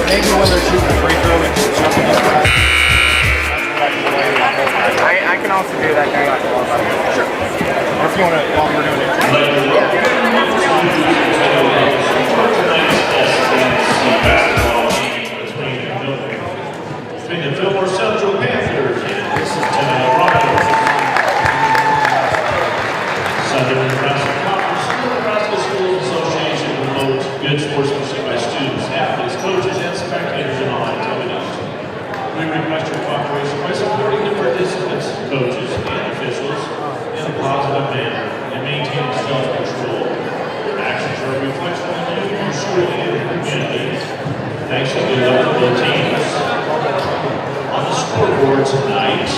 maybe when they're shooting a free throw, it's something like that. I can also do that during like sure. Or if you want to, while we're doing it. Between the Fillmore Central Panthers and the Centennial Broncos. Southern Nebraska Conference, Nebraska Schools Association promotes good sportsmanship by students, athletes, coaches, and spectators in all activities. We request your cooperation by supporting the participants, coaches, and officials in a positive manner and maintaining self-control. Your actions are a reflection of you and surely in the community. Thanks to good luck to both teams. On the scoreboard tonight,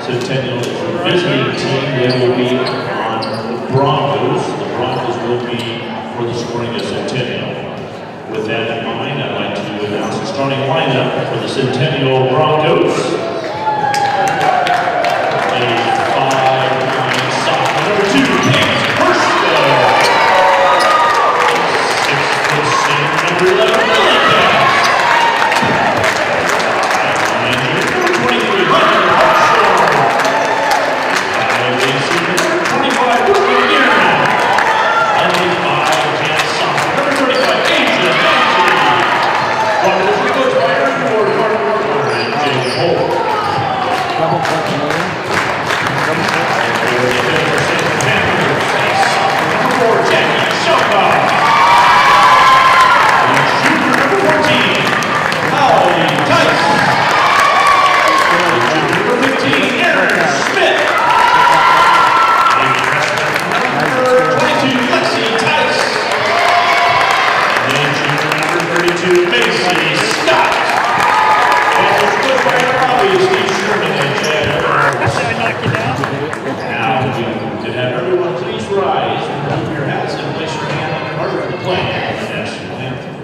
Centennial is a visiting team. They will be on the Broncos. The Broncos will be for the scoring of Centennial. With that in mind, I'd like to announce the starting lineup for the Centennial Broncos. A 5'9" sophomore, number 2, James Herschel. 6'6", number 11, Lily Cass. 5'9", number 23, Hunter Hartshorn. 5'8", number 25, Brooklyn Gearman. And a 5'10" sophomore, number 35, Asia Nancy. Broncos are coached by Eric Ward, Mark Walker, and James Holt. Double clutch million. Double clutch. Number 4, Jackie Shelkoff. And shooter number 14, Holly Tice. And shooter number 15, Aaron Smith. And freshman number 22, Lexi Tice. And shooter number 32, Macy Scott. And coached by our colleagues, Steve Sherman and Chad Evans. Now, to have everyone please rise, remove your hats, and place your hand on the heart of the playing the national anthem.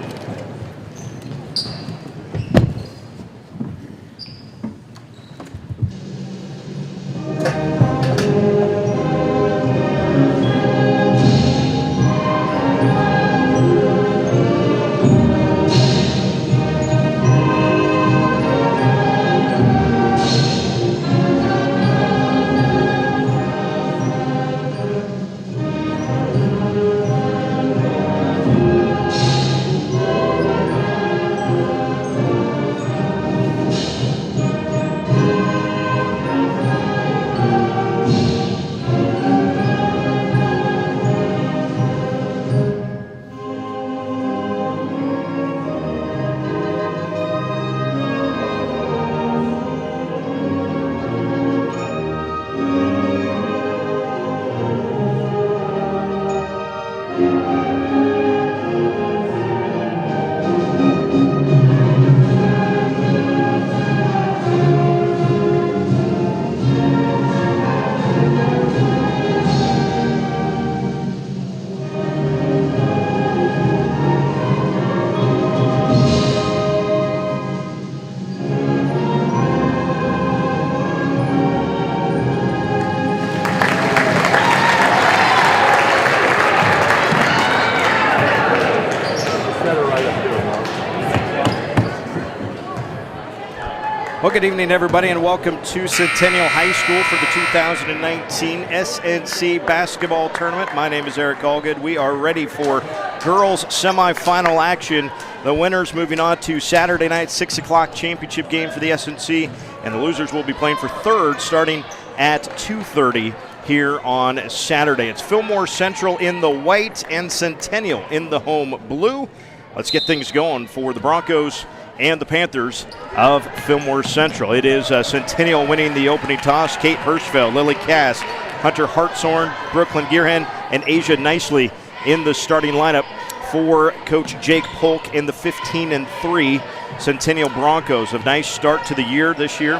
Well, good evening, everybody, and welcome to Centennial High School for the 2019 SNC Basketball Tournament. My name is Eric Allgood. We are ready for girls semifinal action. The winners moving on to Saturday night, 6 o'clock championship game for the SNC, and the losers will be playing for third starting at 2:30 here on Saturday. It's Fillmore Central in the white and Centennial in the home blue. Let's get things going for the Broncos and the Panthers of Fillmore Central. It is Centennial winning the opening toss. Kate Hirschfeld, Lily Cass, Hunter Hartshorn, Brooklyn Gearhan, and Asia Nicely in the starting lineup for Coach Jake Polk in the 15-3 Centennial Broncos. A nice start to the year this year.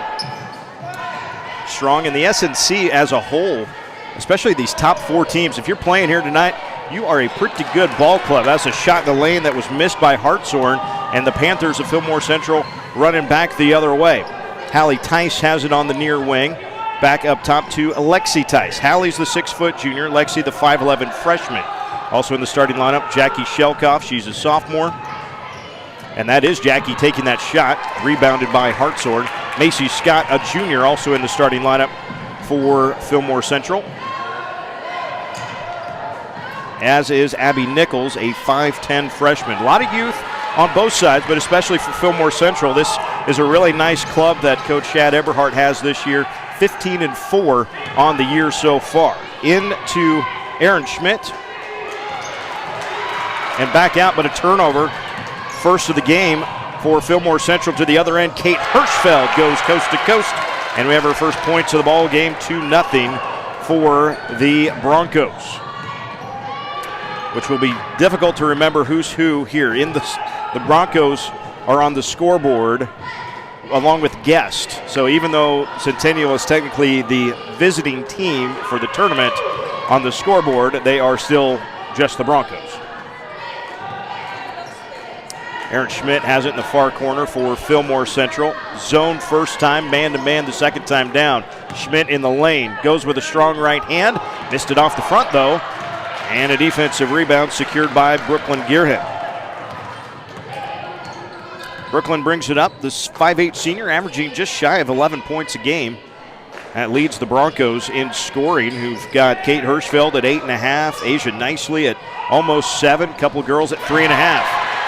Strong in the SNC as a whole, especially these top four teams. If you're playing here tonight, you are a pretty good ball club. That's a shot in the lane that was missed by Hartshorn, and the Panthers of Fillmore Central running back the other way. Hallie Tice has it on the near wing. Back up top to Lexi Tice. Hallie's the 6-foot junior, Lexi the 5'11 freshman. Also in the starting lineup, Jackie Shelkoff, she's a sophomore. And that is Jackie taking that shot, rebounded by Hartshorn. Macy Scott, a junior, also in the starting lineup for Fillmore Central. As is Abby Nichols, a 5'10 freshman. A lot of youth on both sides, but especially for Fillmore Central. This is a really nice club that Coach Shad Eberhardt has this year. 15-4 on the year so far. Into Aaron Schmidt. And back out, but a turnover. First of the game for Fillmore Central. To the other end, Kate Hirschfeld goes coast to coast. And we have our first points of the ball game, 2-0 for the Broncos. Which will be difficult to remember who's who here. The Broncos are on the scoreboard along with Guest. So even though Centennial is technically the visiting team for the tournament on the scoreboard, they are still just the Broncos. Aaron Schmidt has it in the far corner for Fillmore Central. Zone first time, man-to-man the second time down. Schmidt in the lane, goes with a strong right hand. Missed it off the front though. And a defensive rebound secured by Brooklyn Gearhead. Brooklyn brings it up. This 5'8 senior averaging just shy of 11 points a game. That leads the Broncos in scoring, who've got Kate Hirschfeld at 8.5, Asia Nicely at almost 7, couple of girls at 3.5.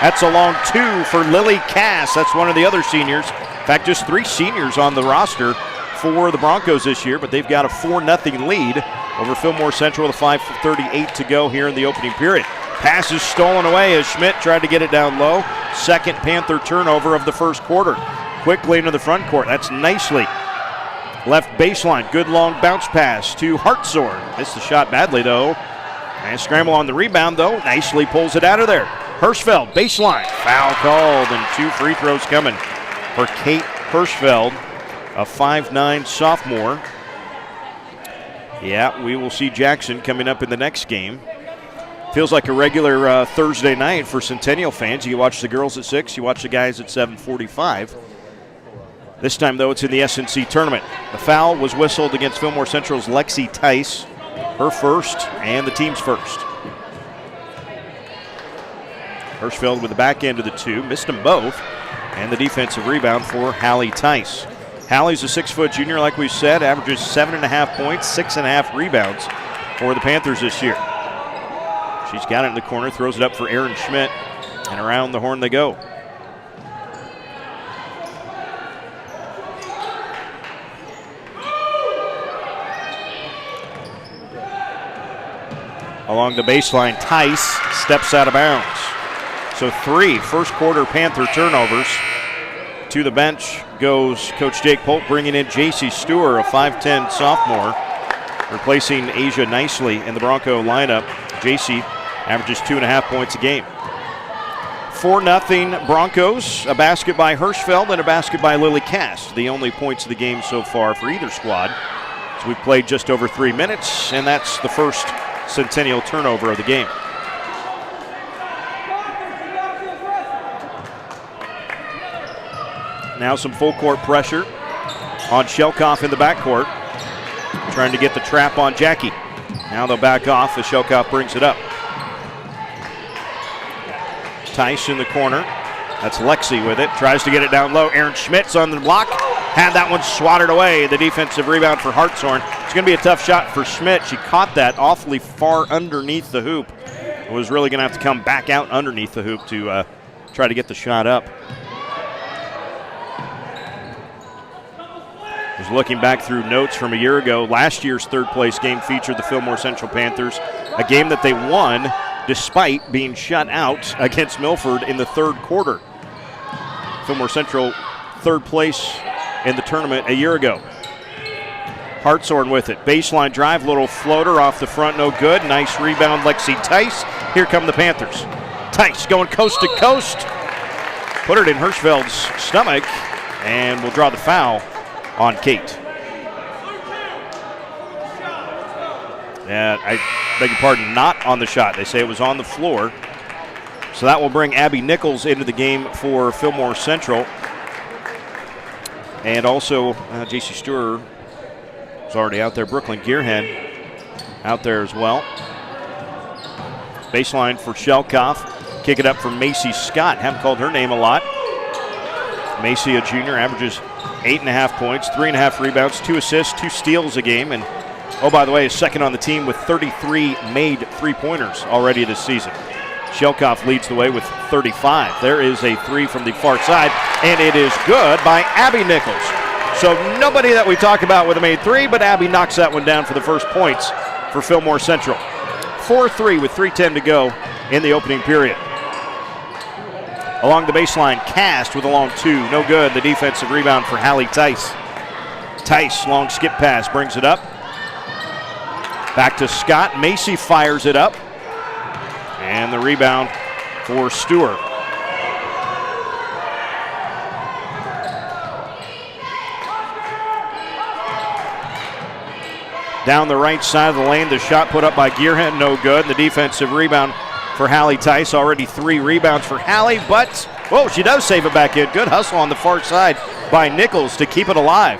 That's a long 2 for Lily Cass. That's one of the other seniors. In fact, just 3 seniors on the roster for the Broncos this year, but they've got a 4-0 lead over Fillmore Central with 5:38 to go here in the opening period. Pass is stolen away as Schmidt tried to get it down low. Second Panther turnover of the first quarter. Quickly into the front court. That's Nicely. Left baseline. Good long bounce pass to Hartshorn. Missed the shot badly though. And scramble on the rebound though. Nicely pulls it out of there. Hirschfeld, baseline. Foul called and 2 free throws coming for Kate Hirschfeld, a 5'9 sophomore. Yeah, we will see Jackson coming up in the next game. Feels like a regular Thursday night for Centennial fans. You watch the girls at 6, you watch the guys at 7:45. This time, though, it's in the SNC tournament. The foul was whistled against Fillmore Central's Lexi Tice, her first and the team's first. Hirschfeld with the back end of the 2, missed them both, and the defensive rebound for Hallie Tice. Hallie's a 6-foot junior, like we said, averages 7.5 points, 6.5 rebounds for the Panthers this year. She's got it in the corner, throws it up for Aaron Schmidt, and around the horn they go. Along the baseline, Tice steps out of bounds. So 3 first quarter Panther turnovers. To the bench goes Coach Jake Polk, bringing in J.C. Stewart, a 5'10 sophomore, replacing Asia Nicely in the Bronco lineup. J.C. averages 2.5 points a game. 4-0 Broncos, a basket by Hirschfeld and a basket by Lily Cass. The only points of the game so far for either squad. So we've played just over 3 minutes, and that's the first Centennial turnover of the game. Now some full court pressure on Shelkoff in the backcourt, trying to get the trap on Jackie. Now they'll back off as Shelkoff brings it up. Tice in the corner. That's Lexi with it. Tries to get it down low. Aaron Schmidt's on the block. Had that one swatted away. The defensive rebound for Hartshorn. It's going to be a tough shot for Schmidt. She caught that awfully far underneath the hoop. Was really going to have to come back out underneath the hoop to try to get the shot up. Was looking back through notes from a year ago. Last year's third place game featured the Fillmore Central Panthers, a game that they won despite being shut out against Milford in the third quarter. Fillmore Central third place in the tournament a year ago. Hartshorn with it. Baseline drive, little floater off the front, no good. Nice rebound, Lexi Tice. Here come the Panthers. Tice going coast to coast. Put it in Hirschfeld's stomach, and will draw the foul on Kate. I beg your pardon, not on the shot. They say it was on the floor. So that will bring Abby Nichols into the game for Fillmore Central. And also, J.C. Stewart is already out there. Brooklyn Gearhead out there as well. Baseline for Shelkoff. Kick it up for Macy Scott. Haven't called her name a lot. Macy, a junior, averages 8.5 points, 3.5 rebounds, 2 assists, 2 steals a game. And, oh, by the way, is second on the team with 33 made three-pointers already this season. Shelkoff leads the way with 35. There is a three from the far side, and it is good by Abby Nichols. So nobody that we talk about with a made three, but Abby knocks that one down for the first points for Fillmore Central. 4-3 with 3:10 to go in the opening period. Along the baseline, Cast with a long two. No good. The defensive rebound for Hallie Tice. Tice, long skip pass, brings it up. Back to Scott. Macy fires it up. And the rebound for Stewart. Down the right side of the lane, the shot put up by Gearhead, no good. The defensive rebound for Hallie Tice. Already 3 rebounds for Hallie, but, whoa, she does save it back in. Good hustle on the far side by Nichols to keep it alive.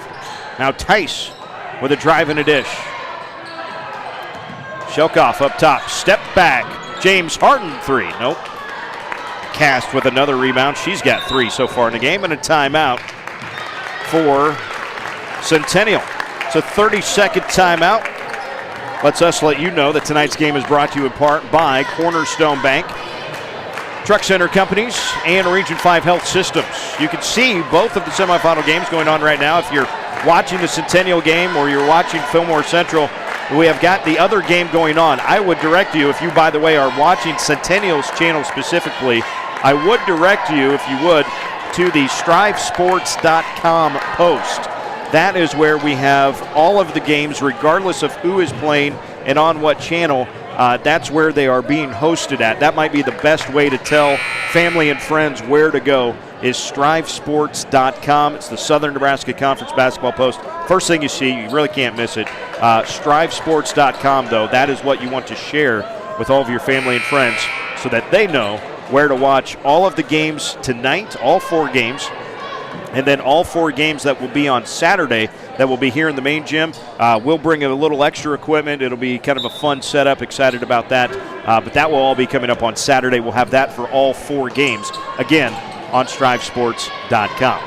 Now Tice with a drive and a dish. Shelkoff up top, step back. James Harden, 3. Nope. Cast with another rebound. She's got 3 so far in the game, and a timeout for Centennial. It's a 30-second timeout. Lets us let you know that tonight's game is brought to you in part by Cornerstone Bank, Truck Center Companies, and Region 5 Health Systems. You can see both of the semifinal games going on right now. If you're watching the Centennial game or you're watching Fillmore Central, we have got the other game going on. I would direct you, if you, by the way, are watching Centennial's channel specifically, I would direct you, if you would, to the strivesports.com post. That is where we have all of the games, regardless of who is playing and on what channel. That's where they are being hosted at. That might be the best way to tell family and friends where to go, is strivesports.com. It's the Southern Nebraska Conference Basketball Post. First thing you see, you really can't miss it. Strivesports.com, though, that is what you want to share with all of your family and friends so that they know where to watch all of the games tonight, all 4 games, and then all 4 games that will be on Saturday that will be here in the main gym. We'll bring a little extra equipment. It'll be kind of a fun setup. Excited about that. But that will all be coming up on Saturday. We'll have that for all 4 games, again, on strivesports.com.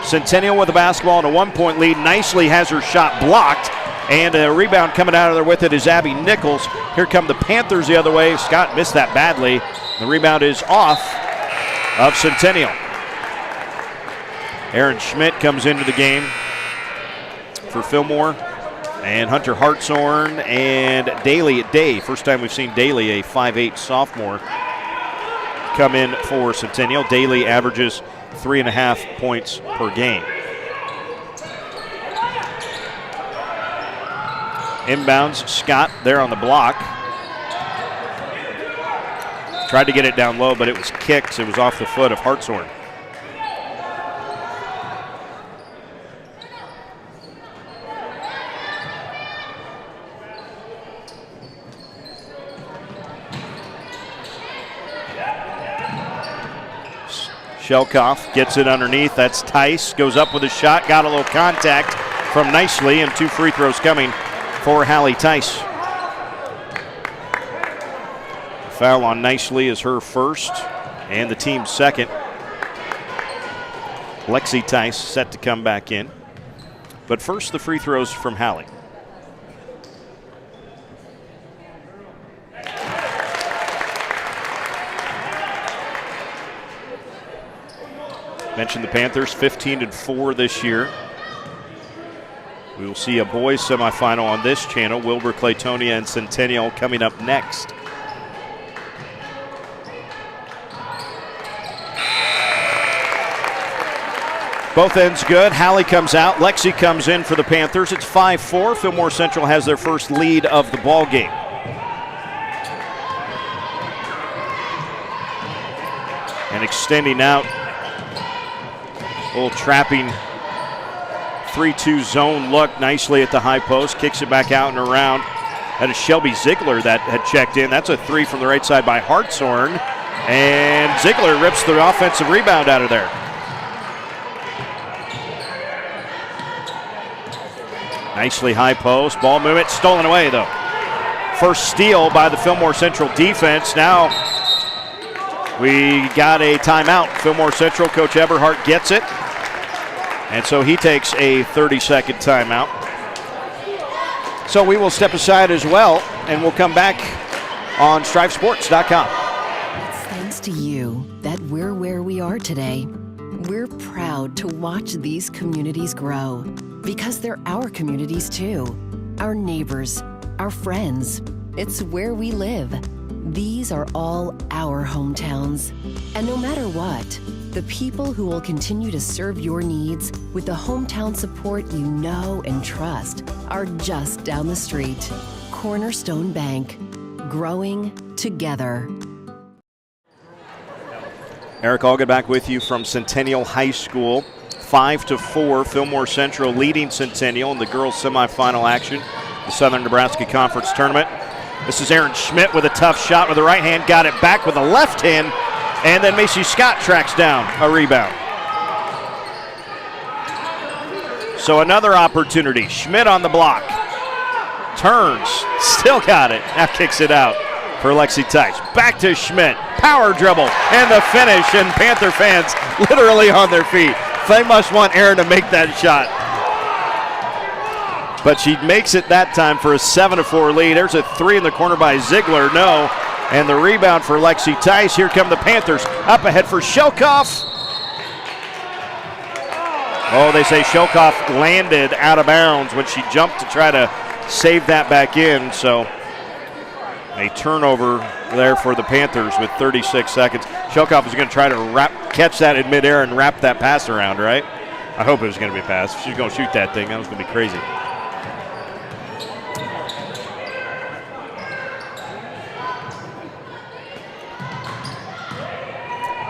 Centennial with the basketball and a 1-point lead. Nicely has her shot blocked. And a rebound coming out of there with it is Abby Nichols. Here come the Panthers the other way. Scott missed that badly. The rebound is off of Centennial. Aaron Schmidt comes into the game for Fillmore. And Hunter Hartshorn and Daly Day. First time we've seen Daly, a 5'8 sophomore, come in for Centennial. Daly averages 3.5 points per game. Inbounds, Scott there on the block. Tried to get it down low, but it was kicked. It was off the foot of Hartshorn. Shelkoff gets it underneath. That's Tice. Goes up with a shot. Got a little contact from Nicely, and 2 free throws coming for Hallie Tice. Foul on Nicely is her first and the team's second. Lexi Tice set to come back in. But first, the free throws from Hallie. Mentioned the Panthers, 15-4 this year. We will see a boys semifinal on this channel. Wilbur, Claytonia, and Centennial coming up next. Both ends good. Hallie comes out. Lexi comes in for the Panthers. It's 5-4. Fillmore Central has their first lead of the ball game. And extending out. A little trapping 3-2 zone look nicely at the high post. Kicks it back out and around. That is Shelby Ziegler that had checked in. That's a 3 from the right side by Hartshorn. And Ziegler rips the offensive rebound out of there. Nicely high post. Ball movement stolen away, though. First steal by the Fillmore Central defense. Now We got a timeout. Fillmore Central, Coach Eberhardt gets it. And so he takes a 30-second timeout. So we will step aside as well, and we'll come back on StriveSports.com. It's thanks to you that we're where we are today. We're proud to watch these communities grow because they're our communities too. Our neighbors, our friends. It's where we live. These are all our hometowns. And no matter what, the people who will continue to serve your needs with the hometown support you know and trust are just down the street. Cornerstone Bank. Growing together. Eric Allgood back with you from Centennial High School. 5-4, Fillmore Central leading Centennial in the girls' semifinal action, the Southern Nebraska Conference Tournament. This is Aaron Schmidt with a tough shot with the right hand, got it back with the left hand, and then Macy Scott tracks down a rebound. So another opportunity. Schmidt on the block. Turns, still got it. Now kicks it out for Lexi Tice. Back to Schmidt. Power dribble and the finish, and Panther fans literally on their feet. They must want Aaron to make that shot. But she makes it that time for a 7-4 lead. There's a three in the corner by Ziegler. No. And the rebound for Lexi Tice. Here come the Panthers. Up ahead for Shelkoff. Oh, they say Shelkoff landed out of bounds when she jumped to try to save that back in. So a turnover there for the Panthers with 36 seconds. Shelkoff is going to try to catch that in midair and wrap that pass around, right? I hope it was going to be a pass. If she's going to shoot that thing, that was going to be crazy.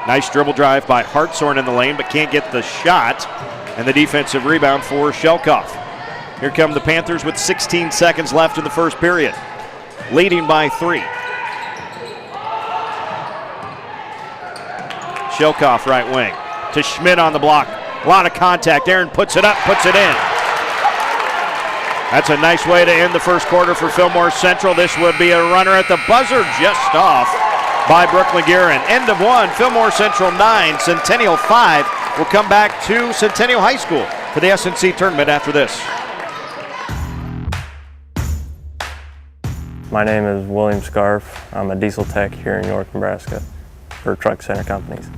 Nice dribble drive by Hartshorn in the lane, but can't get the shot. And the defensive rebound for Shelkoff. Here come the Panthers with 16 seconds left in the first period, leading by 3. Shelkoff right wing to Schmidt on the block. A lot of contact. Aaron puts it up, puts it in. That's a nice way to end the first quarter for Fillmore Central. This would be a runner at the buzzer, just off by Brooklyn Guerin. End of 1, Fillmore Central 9, Centennial 5. We'll come back to Centennial High School for the SNC tournament after this. My name is William Scarf. I'm a diesel tech here in York, Nebraska for Truck Center Companies.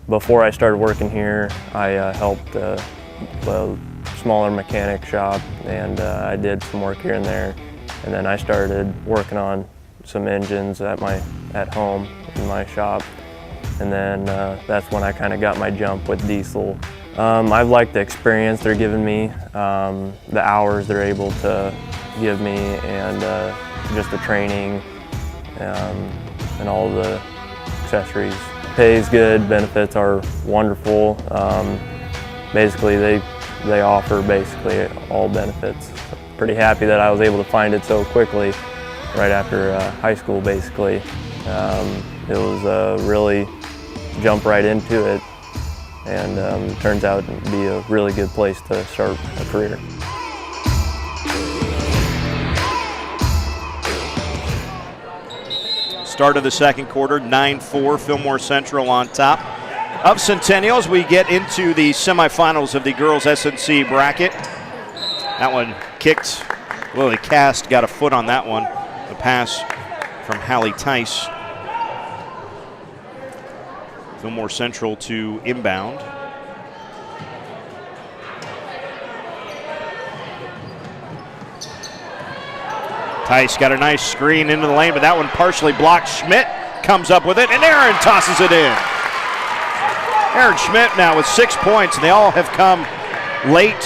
Before I started working here, I helped a smaller mechanic shop, and I did some work here and there. And then I started working on some engines at home in my shop. And then that's when I kind of got my jump with diesel. I've liked the experience they're giving me, the hours they're able to give me, and just the training and all the accessories. Pay is good, benefits are wonderful. Basically, they offer basically all benefits. Pretty happy that I was able to find it so quickly, right after high school basically. It was really jump right into it, and it turns out to be a really good place to start a career. Start of the second quarter, 9-4, Fillmore Central on top of Centennials. We get into the semifinals of the girls SNC bracket. That one kicked. Lily Cast got a foot on that one. The pass from Hallie Tice. Fillmore Central to inbound. Tice got a nice screen into the lane, but that one partially blocked. Schmidt comes up with it, and Aaron tosses it in. Aaron Schmidt now with 6 points, and they all have come late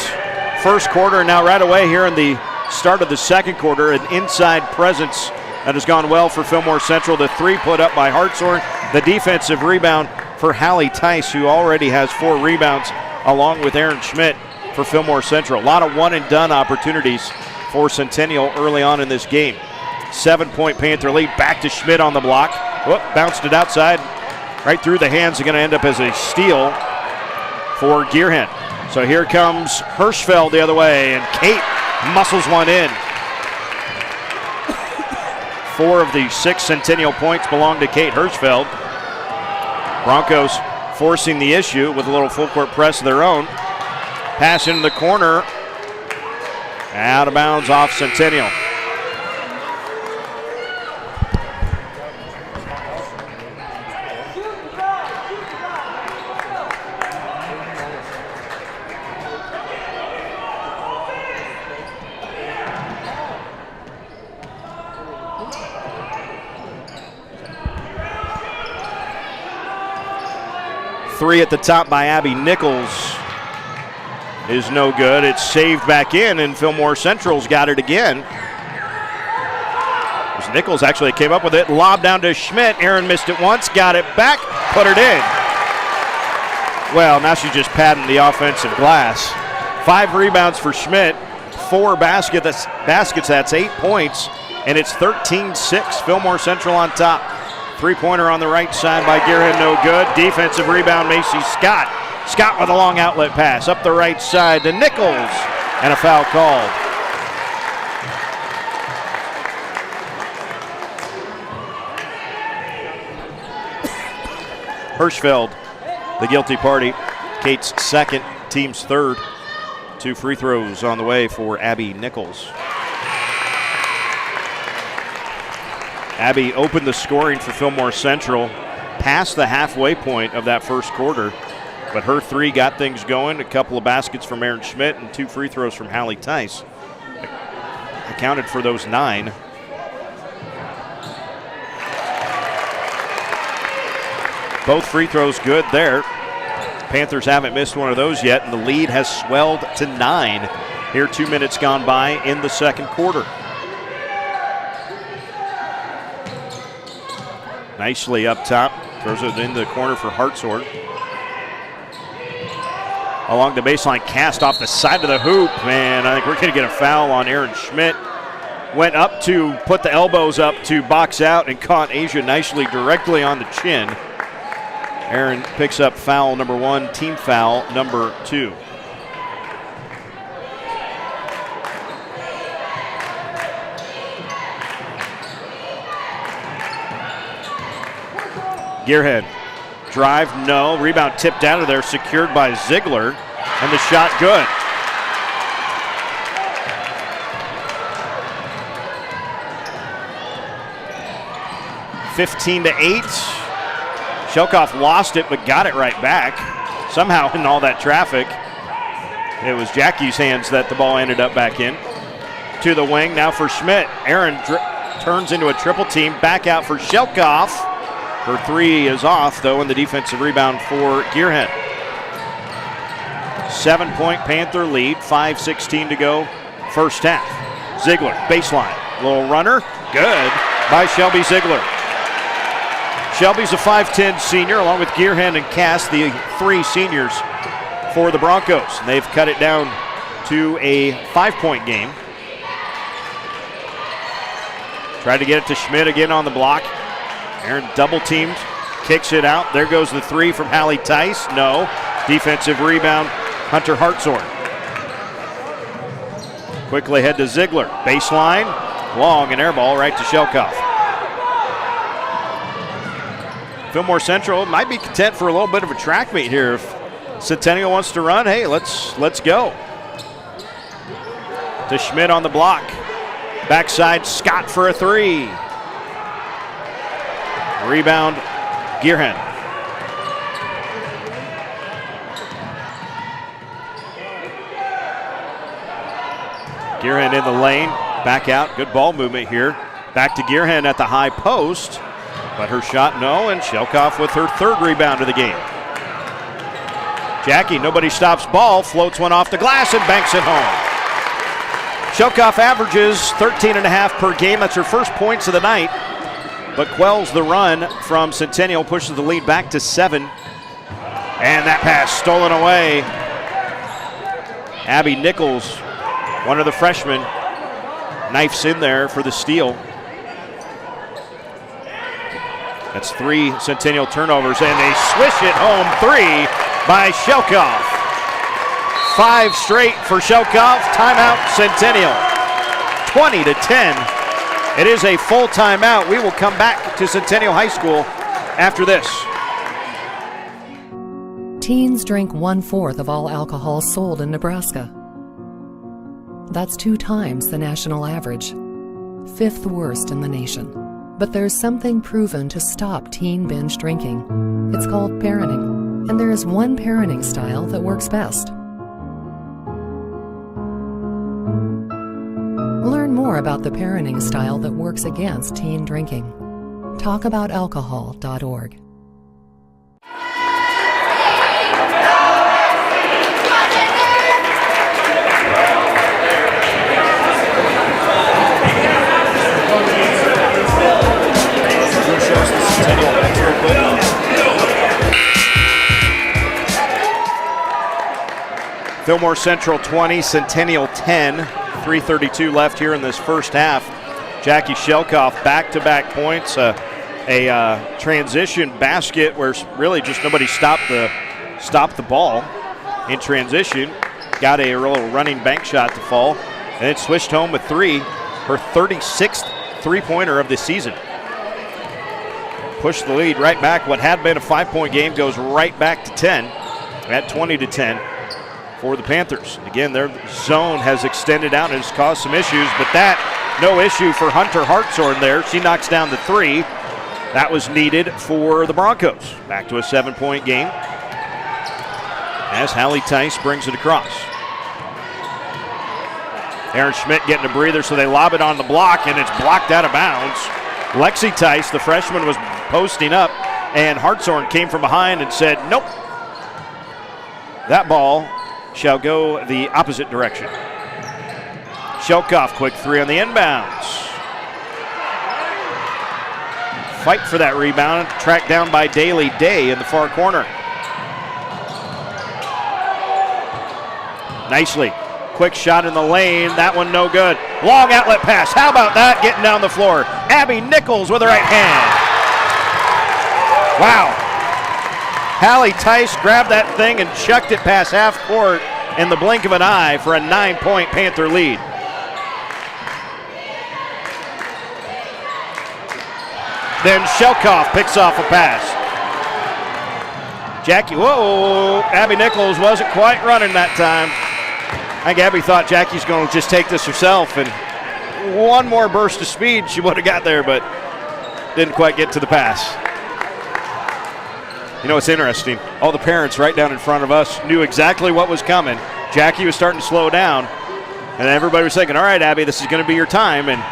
first quarter, and now right away here in the start of the second quarter, an inside presence that has gone well for Fillmore Central. The three put up by Hartshorn, the defensive rebound for Hallie Tice, who already has 4 rebounds, along with Aaron Schmidt for Fillmore Central. A lot of one-and-done opportunities for Centennial early on in this game. 7-point Panther lead, back to Schmidt on the block. Whoop, bounced it outside, right through the hands. Are going to end up as a steal for Gearhen. So here comes Hirschfeld the other way, and Kate muscles one in. 4 of the 6 Centennial points belong to Kate Hirschfeld. Broncos forcing the issue with a little full court press of their own. Pass into the corner. Out of bounds off Centennial. Three at the top by Abby Nichols is no good. It's saved back in, and Fillmore Central's got it again. As Nichols actually came up with it, lob down to Schmidt. Aaron missed it once, got it back, put it in. Well, now she's just padding the offensive glass. 5 rebounds for Schmidt, 4 baskets, that's 8 points, and it's 13-6. Fillmore Central on top. 3-pointer on the right side by Gearhead, no good. Defensive rebound, Macy Scott. Scott with a long outlet pass up the right side to Nichols, and a foul called. Hirschfeld, the guilty party. Kate's second, team's third. 2 free throws on the way for Abby Nichols. Abby opened the scoring for Fillmore Central past the halfway point of that first quarter, but her 3 got things going. A couple of baskets from Aaron Schmidt and 2 free throws from Hallie Tice accounted for those 9. Both free throws good there. Panthers haven't missed one of those yet, and the lead has swelled to 9 here 2 minutes gone by in the second quarter. Nicely up top, throws it into the corner for Hartshorn. Along the baseline, cast off the side of the hoop, and I think we're going to get a foul on Aaron Schmidt. Went up to put the elbows up to box out and caught Asia nicely directly on the chin. Aaron picks up foul number 1, team foul number 2. Gearhead, drive, no. Rebound tipped out of there, secured by Ziegler, and the shot good. (15-8). Shelkoff lost it, but got it right back. Somehow in all that traffic, it was Jackie's hands that the ball ended up back in. To the wing, now for Schmidt. Aaron turns into a triple team, back out for Shelkoff. Her 3 is off, though, and the defensive rebound for Gearhead. 7-point Panther lead, 5:16 to go, first half. Ziegler, baseline, little runner, good by Shelby Ziegler. Shelby's a 5'10 senior, along with Gearhead and Cass, the 3 seniors for the Broncos. And they've cut it down to a 5-point game. Tried to get it to Schmidt again on the block. Aaron double teamed, kicks it out. There goes the 3 from Hallie Tice. No. Defensive rebound, Hunter Hartshorn. Quickly head to Ziegler. Baseline, long, and air ball right to Shelkoff. Fillmore Central might be content for a little bit of a track meet here. If Centennial wants to run, hey, let's go. To Schmidt on the block. Backside, Scott for a 3. Rebound, Gearhead. Gearhead in the lane, back out, good ball movement here. Back to Gearhead at the high post, but her shot no, and Shelkoff with her 3rd rebound of the game. Jackie, nobody stops ball, floats one off the glass and banks it home. Shelkoff averages 13.5 per game, that's her first points of the night, but quells the run from Centennial, pushes the lead back to 7. And that pass stolen away. Abby Nichols, one of the freshmen, knifes in there for the steal. That's 3 Centennial turnovers, and they swish it home. 3 by Shelkoff. 5 straight for Shelkoff. Timeout, Centennial. 20-10. It is a full timeout. We will come back to Centennial High School after this. Teens drink 1/4 of all alcohol sold in Nebraska. That's 2 times the national average, 5th worst in the nation. But there's something proven to stop teen binge drinking. It's called parenting, and there is one parenting style that works best. Learn more about the parenting style that works against teen drinking. Talkaboutalcohol.org. Fillmore Central 20, Centennial 10, 3:32 left here in this first half. Jackie Shelkoff back-to-back points, a transition basket where really just nobody stopped the ball in transition. Got a little running bank shot to fall, and it switched home with 3, her 36th three-pointer of the season. Pushed the lead right back. What had been a 5-point game goes right back to 10 at 20-10 for the Panthers. Again, their zone has extended out and has caused some issues, but that no issue for Hunter Hartshorn there. She knocks down the 3. That was needed for the Broncos. Back to a 7-point game as Hallie Tice brings it across. Aaron Schmidt getting a breather, so they lob it on the block, and it's blocked out of bounds. Lexi Tice, the freshman, was posting up, and Hartshorn came from behind and said, nope. That ball shall go the opposite direction. Shelkoff, quick 3 on the inbounds. Fight for that rebound, tracked down by Daly Day in the far corner. Nicely. Quick shot in the lane. That one no good. Long outlet pass. How about that? Getting down the floor. Abby Nichols with the right hand. Wow. Hallie Tice grabbed that thing and chucked it past half court in the blink of an eye for a 9-point Panther lead. Then Shelkoff picks off a pass. Jackie, whoa, Abby Nichols wasn't quite running that time. I think Abby thought Jackie's going to just take this herself, and one more burst of speed she would have got there, but didn't quite get to the pass. You know, it's interesting. All the parents right down in front of us knew exactly what was coming. Jackie was starting to slow down, and everybody was thinking, all right, Abby, this is going to be your time, and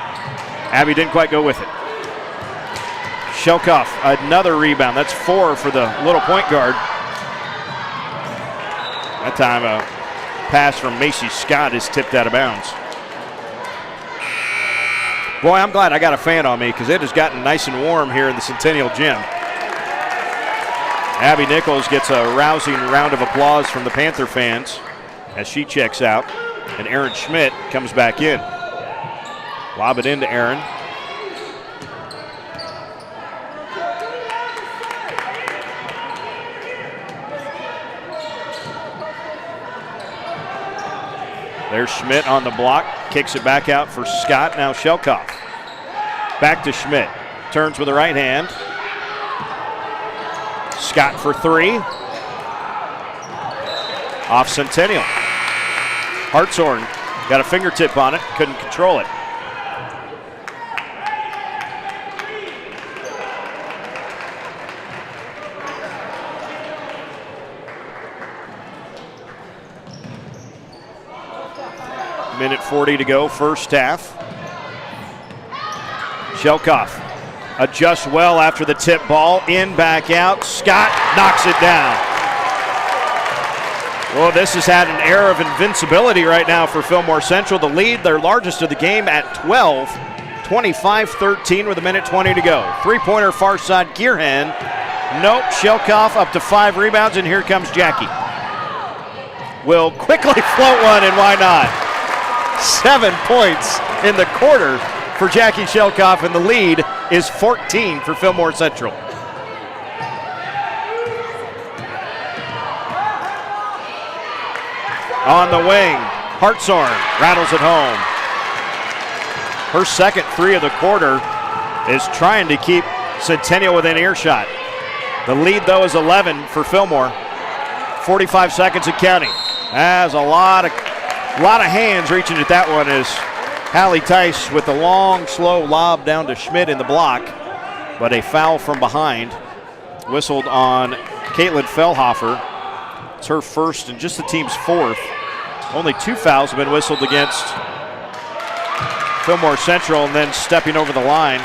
Abby didn't quite go with it. Shelkoff, another rebound. That's 4 for the little point guard. That time a pass from Macy Scott is tipped out of bounds. Boy, I'm glad I got a fan on me because it has gotten nice and warm here in the Centennial Gym. Abby Nichols gets a rousing round of applause from the Panther fans as she checks out, and Aaron Schmidt comes back in. Lob it into Aaron. There's Schmidt on the block, kicks it back out for Scott. Now Shelkoff. Back to Schmidt. Turns with the right hand. Scott for 3. Off Centennial. Hartshorn got a fingertip on it, couldn't control it. Minute 40 to go, first half. Shelkoff adjusts well after the tip ball. In, back out. Scott knocks it down. Well, this has had an air of invincibility right now for Fillmore Central. The lead, their largest of the game, at 12. 25-13 with a minute 20 to go. Three-pointer far side, Gearhan. Nope, Shelkoff up to 5 rebounds, and here comes Jackie. Will quickly float one, and why not? 7 points in the quarter for Jackie Shelkoff, and the lead is 14 for Fillmore Central. On the wing, Hartshorn rattles it home. Her second 3 of the quarter is trying to keep Centennial within earshot. The lead, though, is 11 for Fillmore. 45 seconds and counting. Has a lot of hands reaching at that one as Hallie Tice with the long, slow lob down to Schmidt in the block. But a foul from behind whistled on Caitlin Fellhofer. It's her first and just the team's fourth. Only 2 fouls have been whistled against Fillmore Central, and then stepping over the line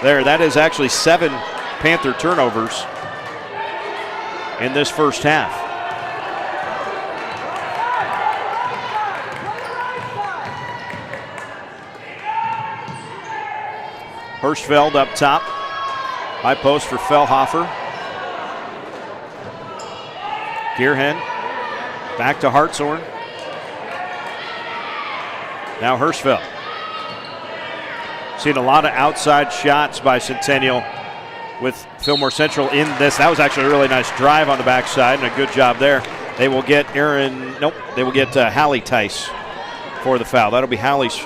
there. That is actually 7 Panther turnovers in this first half. Hirschfeld up top. High post for Fellhofer. Gearhen back to Hartshorn. Now Hirschfeld. Seen a lot of outside shots by Centennial with Fillmore Central in this. That was actually a really nice drive on the backside and a good job there. They will get Hallie Tice for the foul. That'll be Hallie's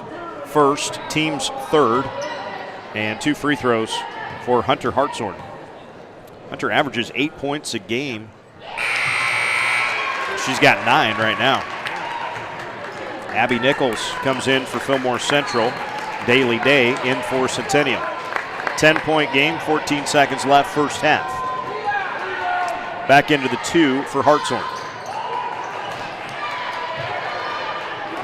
first, team's third, and 2 free throws for Hunter Hartshorn. Hunter averages 8 points a game. She's got 9 right now. Abby Nichols comes in for Fillmore Central. Daily Day in for Centennial. 10-point game, 14 seconds left, first half. Back into the 2 for Hartshorn.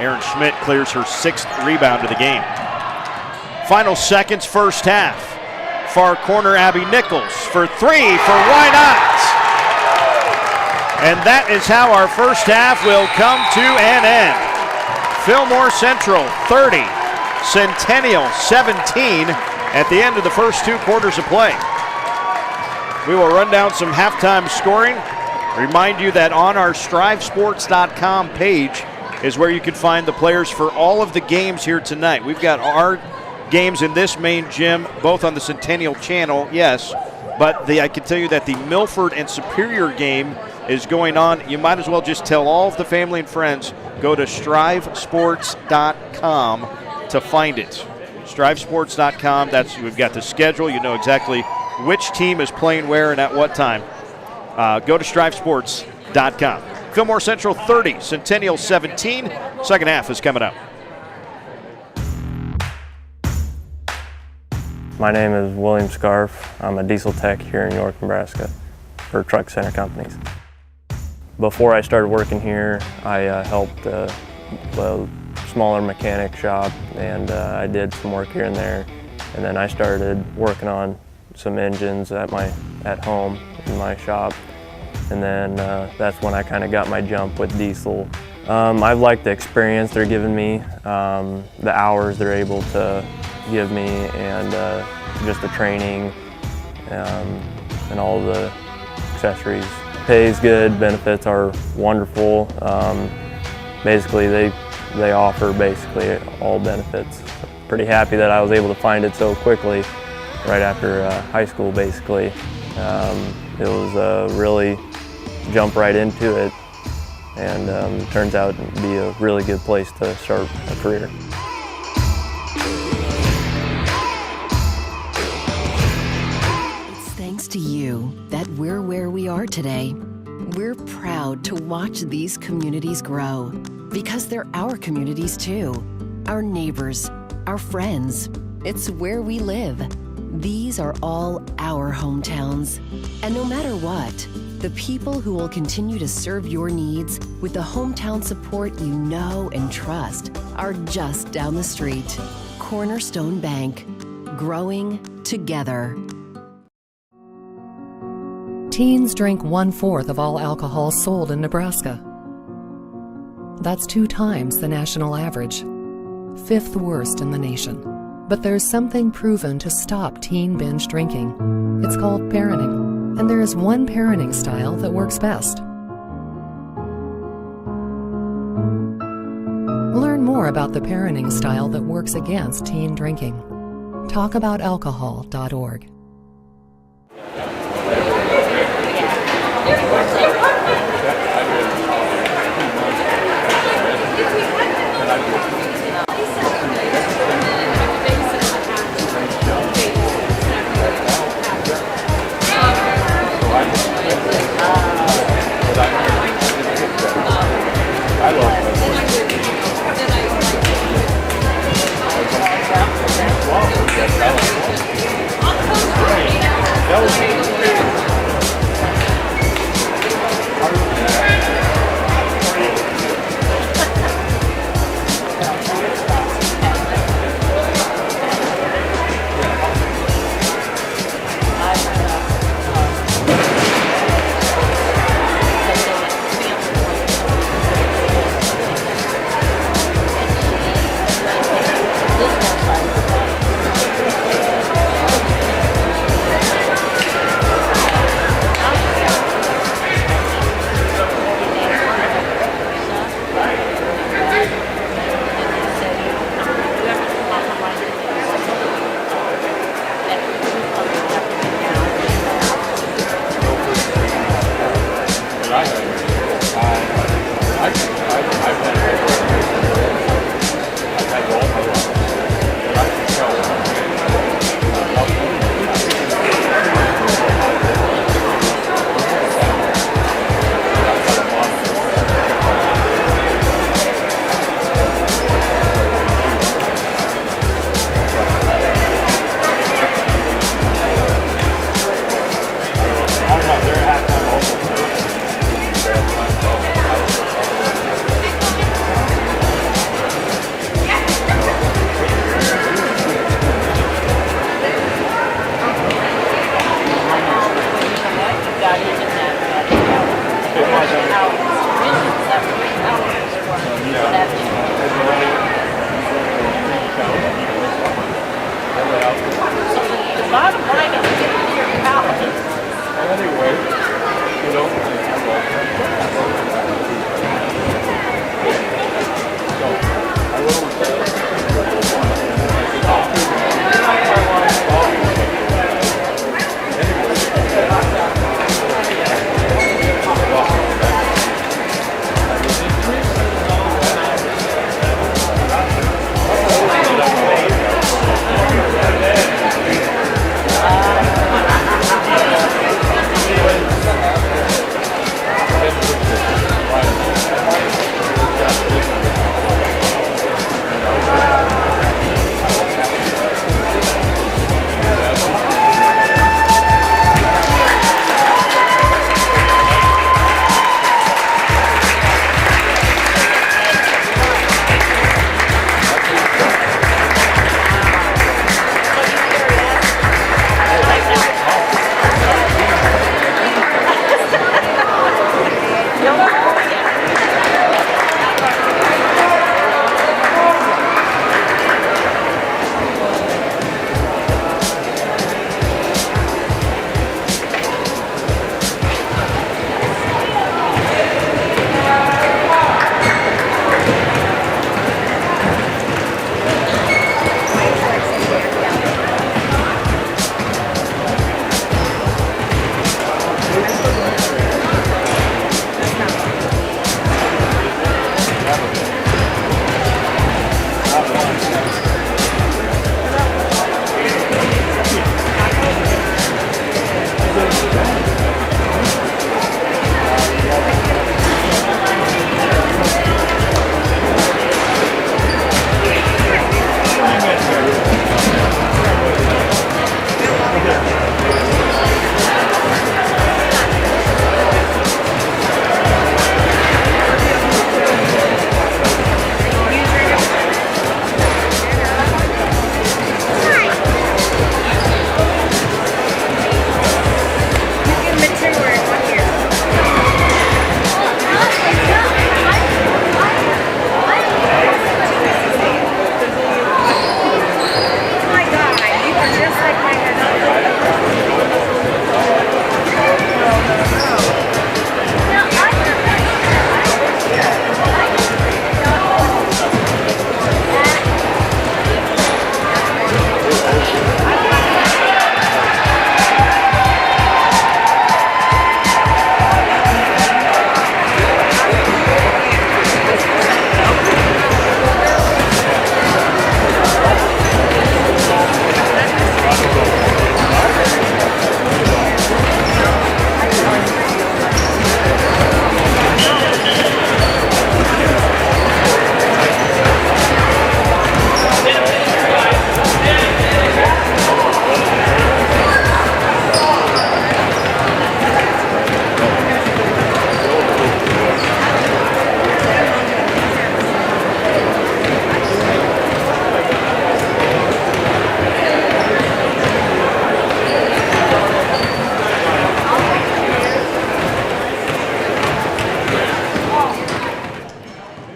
Erin Schmidt clears her 6th rebound of the game. Final seconds, first half. Far corner, Abby Nichols for 3 for why not? And that is how our first half will come to an end. Fillmore Central 30. Centennial 17 at the end of the first 2 quarters of play. We will run down some halftime scoring. Remind you that on our strivesports.com page is where you can find the players for all of the games here tonight. We've got our games in this main gym, both on the Centennial channel, yes, but I can tell you that the Milford and Superior game is going on. You might as well just tell all of the family and friends, go to strivesports.com to find it. Strivesports.com, we've got the schedule. You know exactly which team is playing where and at what time. Go to strivesports.com. Fillmore Central 30, Centennial 17. Second half is coming up. My name is William Scarf. I'm a diesel tech here in York, Nebraska for Truck Center Companies. Before I started working here, I helped a smaller mechanic shop, and I did some work here and there. And then I started working on some engines at home in my shop. And then that's when I kind of got my jump with diesel. I've liked the experience they're giving me, the hours they're able to give me, and just the training and all the accessories. Pay is good, benefits are wonderful. Basically, they offer basically all benefits. Pretty happy that I was able to find it so quickly, right after high school basically. It was really jump right into it, and turns out to be a really good place to start a career. It's thanks to you that we're where we are today. We're proud to watch these communities grow because they're our communities too. Our neighbors, our friends. It's where we live. These are all our hometowns. And no matter what, the people who will continue to serve your needs with the hometown support you know and trust are just down the street. Cornerstone Bank. Growing together. Teens drink 1/4 of all alcohol sold in Nebraska. That's 2 times the national average, 5th worst in the nation. But there's something proven to stop teen binge drinking. It's called parenting, and there is one parenting style that works best. Learn more about the parenting style that works against teen drinking. Talkaboutalcohol.org. But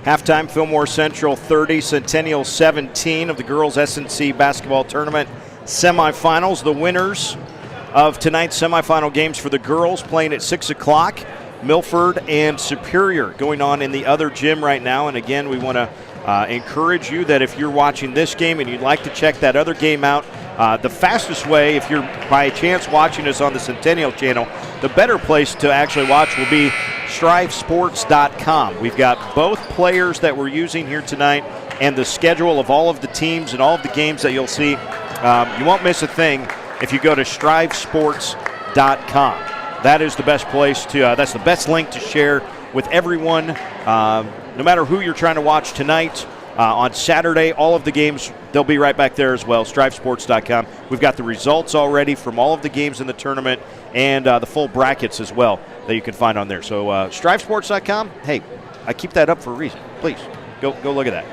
Halftime, Fillmore Central 30, Centennial 17 of the girls SNC basketball tournament semifinals. The winners of tonight's semifinal games for the girls playing at 6 o'clock. Milford and Superior going on in the other gym right now. And again, we want to encourage you that if you're watching this game and you'd like to check that other game out, the fastest way, if you're by chance watching us on the Centennial channel, the better place to actually watch will be StriveSports.com. We've got both players that we're using here tonight and the schedule of all of the teams and all of the games that you'll see. You won't miss a thing if you go to StriveSports.com. That is the best place to, that's the best link to share with everyone, no matter who you're trying to watch tonight. On Saturday, all of the games, they'll be right back there as well, StriveSports.com. We've got the results already from all of the games in the tournament and the full brackets as well that you can find on there. So StriveSports.com, hey, I keep that up for a reason. Please, go look at that.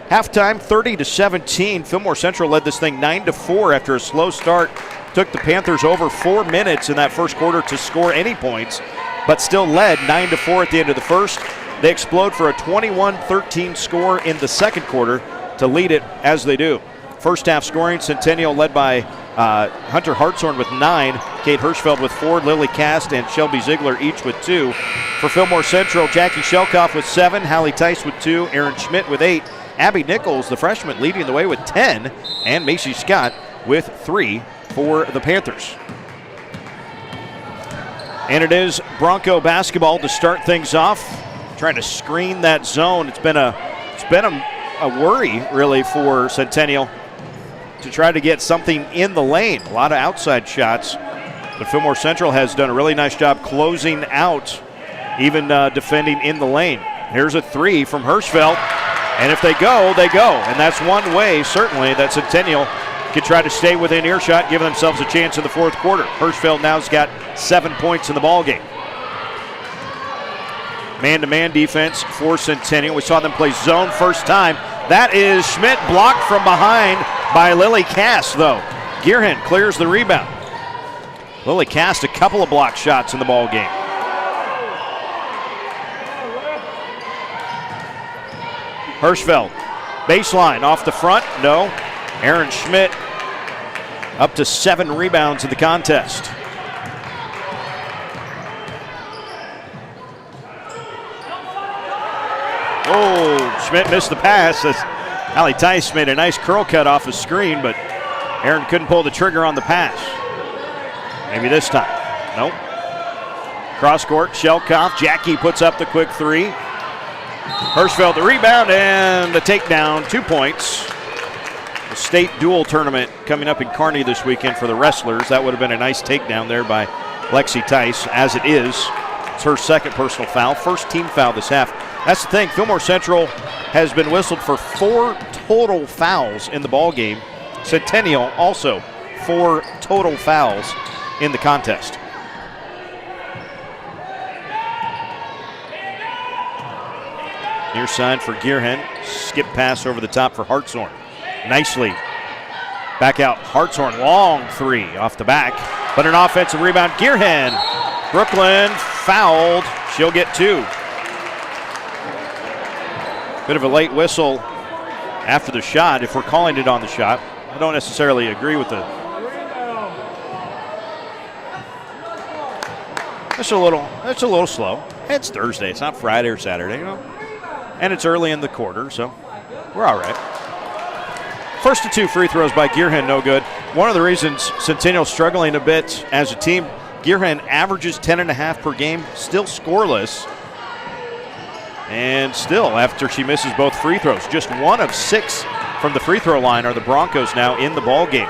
Halftime, 30-17. Fillmore Central led this thing 9-4 after a slow start. Took the Panthers over 4 minutes in that first quarter to score any points, but still led 9-4 at the end of the first. They explode for a 21-13 score in the second quarter to lead it as they do. First half scoring, Centennial led by Hunter Hartshorn with 9, Kate Hirschfeld with 4, Lily Cast and Shelby Ziegler each with 2. For Fillmore Central, Jackie Shelkoff with 7, Hallie Tice with 2, Erin Schmidt with 8, Abby Nichols, the freshman, leading the way with 10, and Macy Scott with 3 for the Panthers. And it is Bronco basketball to start things off, trying to screen that zone. It's been a worry really for Centennial to try to get something in the lane. A lot of outside shots, but Fillmore Central has done a really nice job closing out, even defending in the lane. Here's a 3 from Hirschfeld, and if they go, they go. And that's one way, certainly, that Centennial could try to stay within earshot, give themselves a chance in the fourth quarter. Hirschfeld now's got 7 points in the ballgame. Man-to-man defense for Centennial. We saw them play zone first time. That is Schmidt, blocked from behind by Lily Cass, though. Gearhen clears the rebound. Lily Cass, a couple of block shots in the ballgame. Hirschfeld, baseline, off the front, no. Erin Schmidt up to 7 rebounds in the contest. Oh, Schmidt missed the pass. Hallie Tice made a nice curl cut off a screen, but Erin couldn't pull the trigger on the pass. Maybe this time. Nope. Cross court, Shelkoff. Jackie puts up the quick 3. Hirschfeld the rebound and the takedown, 2 points. The state dual tournament coming up in Kearney this weekend for the wrestlers. That would have been a nice takedown there by Lexi Tice. As it is, it's her second personal foul, first team foul this half. That's the thing, Fillmore Central has been whistled for 4 total fouls in the ball game. Centennial also 4 total fouls in the contest. Near side for Gearhen. Skip pass over the top for Hartshorn. Nicely. Back out Hartshorn. Long 3 off the back. But an offensive rebound. Gearhen. Brooklyn fouled. She'll get 2. Bit of a late whistle after the shot, if we're calling it on the shot. I don't necessarily agree with the. It's a little slow. It's Thursday. It's not Friday or Saturday, you know. And it's early in the quarter, so we're all right. First of 2 free throws by Gearhen, no good. One of the reasons Centennial's struggling a bit as a team, Gearhen averages 10.5 per game, still scoreless. And still, after she misses both free throws, just 1 of 6 from the free throw line are the Broncos now in the ball game.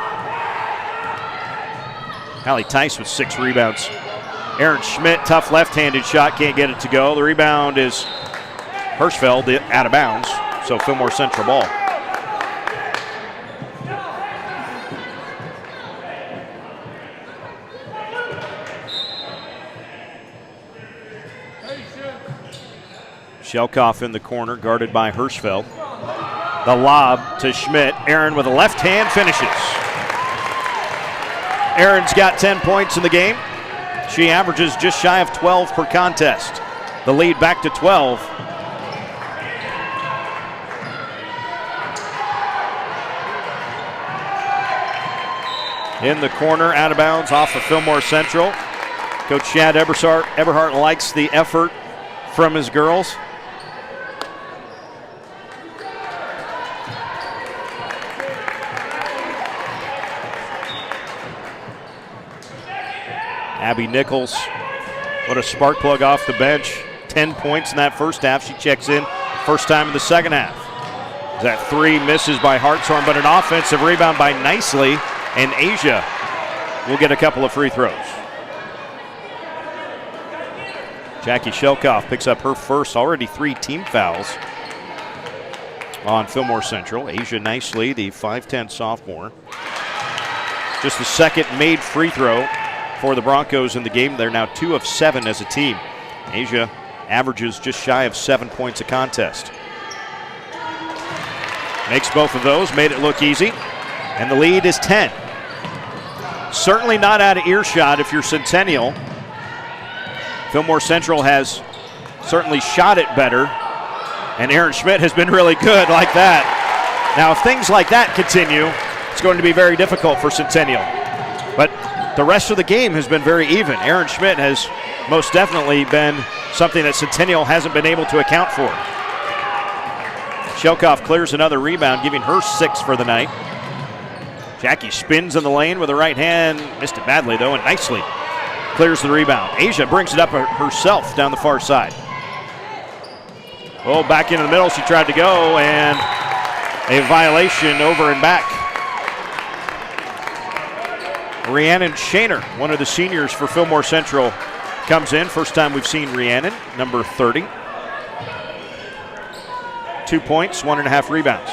Hallie Tice with 6 rebounds. Erin Schmidt, tough left-handed shot, can't get it to go. The rebound is Hirschfeld out of bounds, so Fillmore Central ball. Shelkoff in the corner, guarded by Hirschfeld. The lob to Schmidt. Erin with a left hand finishes. Erin's got 10 points in the game. She averages just shy of 12 per contest. The lead back to 12. In the corner, out of bounds, off of Fillmore Central. Coach Chad Eberhardt likes the effort from his girls. Abby Nichols What a spark plug off the bench. 10 points in that first half. She checks in first time in the second half. That three misses by Hartshorn, but an offensive rebound by Nicely, and Asia will get a couple of free throws. Jackie Shelkoff picks up her first, already 3 team fouls on Fillmore Central. Asia Nicely, the 5'10 sophomore. Just the second made free throw for the Broncos in the game. They're now 2 of 7 as a team. Asia averages just shy of 7 points a contest. Makes both of those, made it look easy, and the lead is 10. Certainly not out of earshot if you're Centennial. Fillmore Central has certainly shot it better, and Aaron Schmidt has been really good like that. Now, if things like that continue, it's going to be very difficult for Centennial. But the rest of the game has been very even. Aaron Schmidt has most definitely been something that Centennial hasn't been able to account for. Shelkoff clears another rebound, giving her 6 for the night. Jackie spins in the lane with the right hand. Missed it badly, though, and Nicely clears the rebound. Asia brings it up herself down the far side. Oh, back into the middle she tried to go, and a violation over and back. Rhiannon Shaner, one of the seniors for Fillmore Central, comes in. First time we've seen Rhiannon, number 30. 2 points, 1.5 rebounds.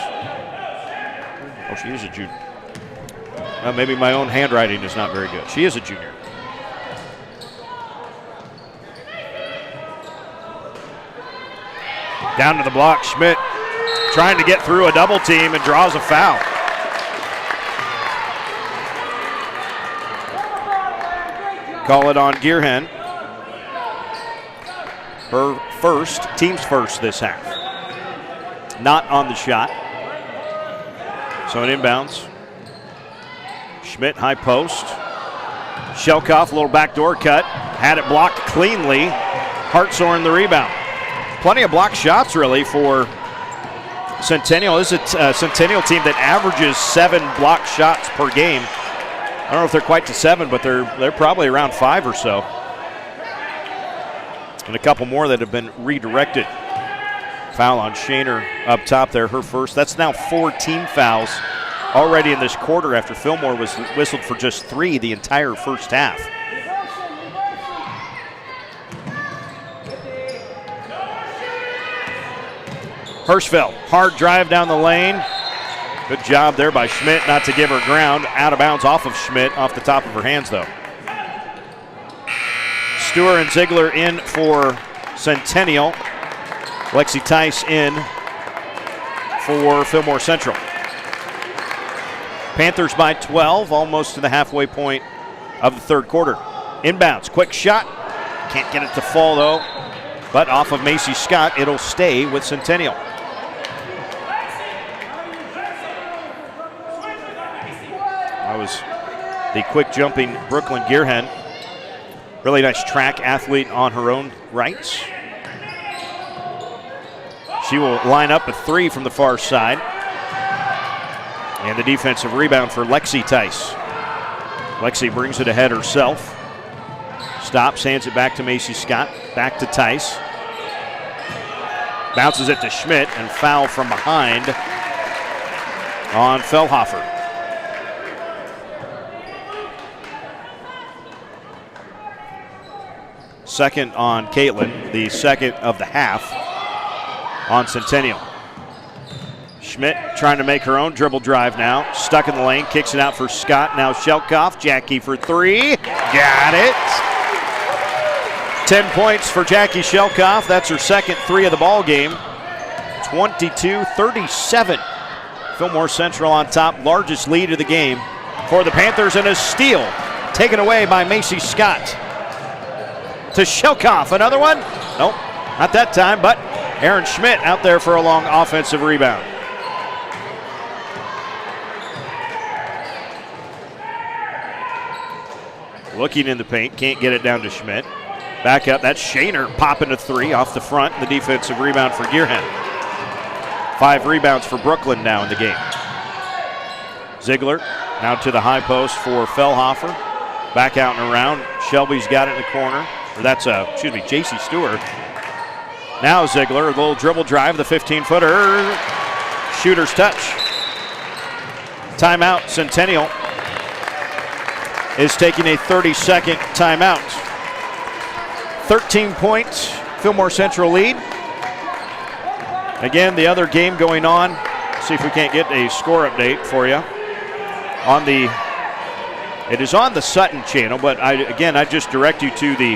Oh, she is a junior. Well, maybe my own handwriting is not very good. She is a junior. Down to the block, Schmidt trying to get through a double team and draws a foul. Call it on Gearhen. Her first, team's first this half. Not on the shot. So it inbounds. Schmidt, high post. Shelkoff, little backdoor cut. Had it blocked cleanly. Hartshorn the rebound. Plenty of block shots, really, for Centennial. This is a Centennial team that averages 7 block shots per game. I don't know if they're quite to 7, but they're probably around 5 or so. And a couple more that have been redirected. Foul on Shaner up top there, her first. That's now 4 team fouls already in this quarter after Fillmore was whistled for just 3 the entire first half. Hirschfeld, hard drive down the lane. Good job there by Schmidt not to give her ground. Out of bounds off of Schmidt, off the top of her hands though. Stewart and Ziegler in for Centennial. Lexi Tice in for Fillmore Central. Panthers by 12, almost to the halfway point of the third quarter. Inbounds, quick shot. Can't get it to fall though, but off of Macy Scott, it'll stay with Centennial. That was the quick jumping Brooklyn Gearhen. Really nice track athlete on her own rights. She will line up a 3 from the far side. And the defensive rebound for Lexi Tice. Lexi brings it ahead herself. Stops, hands it back to Macy Scott. Back to Tice. Bounces it to Schmidt, and foul from behind on Fellhofer. Second on Caitlin, the second of the half on Centennial. Schmidt trying to make her own dribble drive now. Stuck in the lane, kicks it out for Scott. Now Shelkoff, Jackie for 3. Got it. 10 points for Jackie Shelkoff. That's her second 3 of the ball game. 22-37. Fillmore Central on top, largest lead of the game for the Panthers, and a steal taken away by Macy Scott. To Shelkoff, another one? Nope, not that time, but Aaron Schmidt out there for a long offensive rebound. Looking in the paint, can't get it down to Schmidt. Back up, that's Shaner popping a 3 off the front, and the defensive rebound for Gearhen. 5 rebounds for Brooklyn now in the game. Ziegler now to the high post for Fellhofer. Back out and around. Shelby's got it in the corner. That's, J.C. Stewart. Now Ziegler, a little dribble drive, the 15-footer. Shooter's touch. Timeout, Centennial is taking a 30-second timeout. 13 points, Fillmore Central lead. Again, the other game going on. See if we can't get a score update for you. It is on the Sutton channel, but I just direct you to the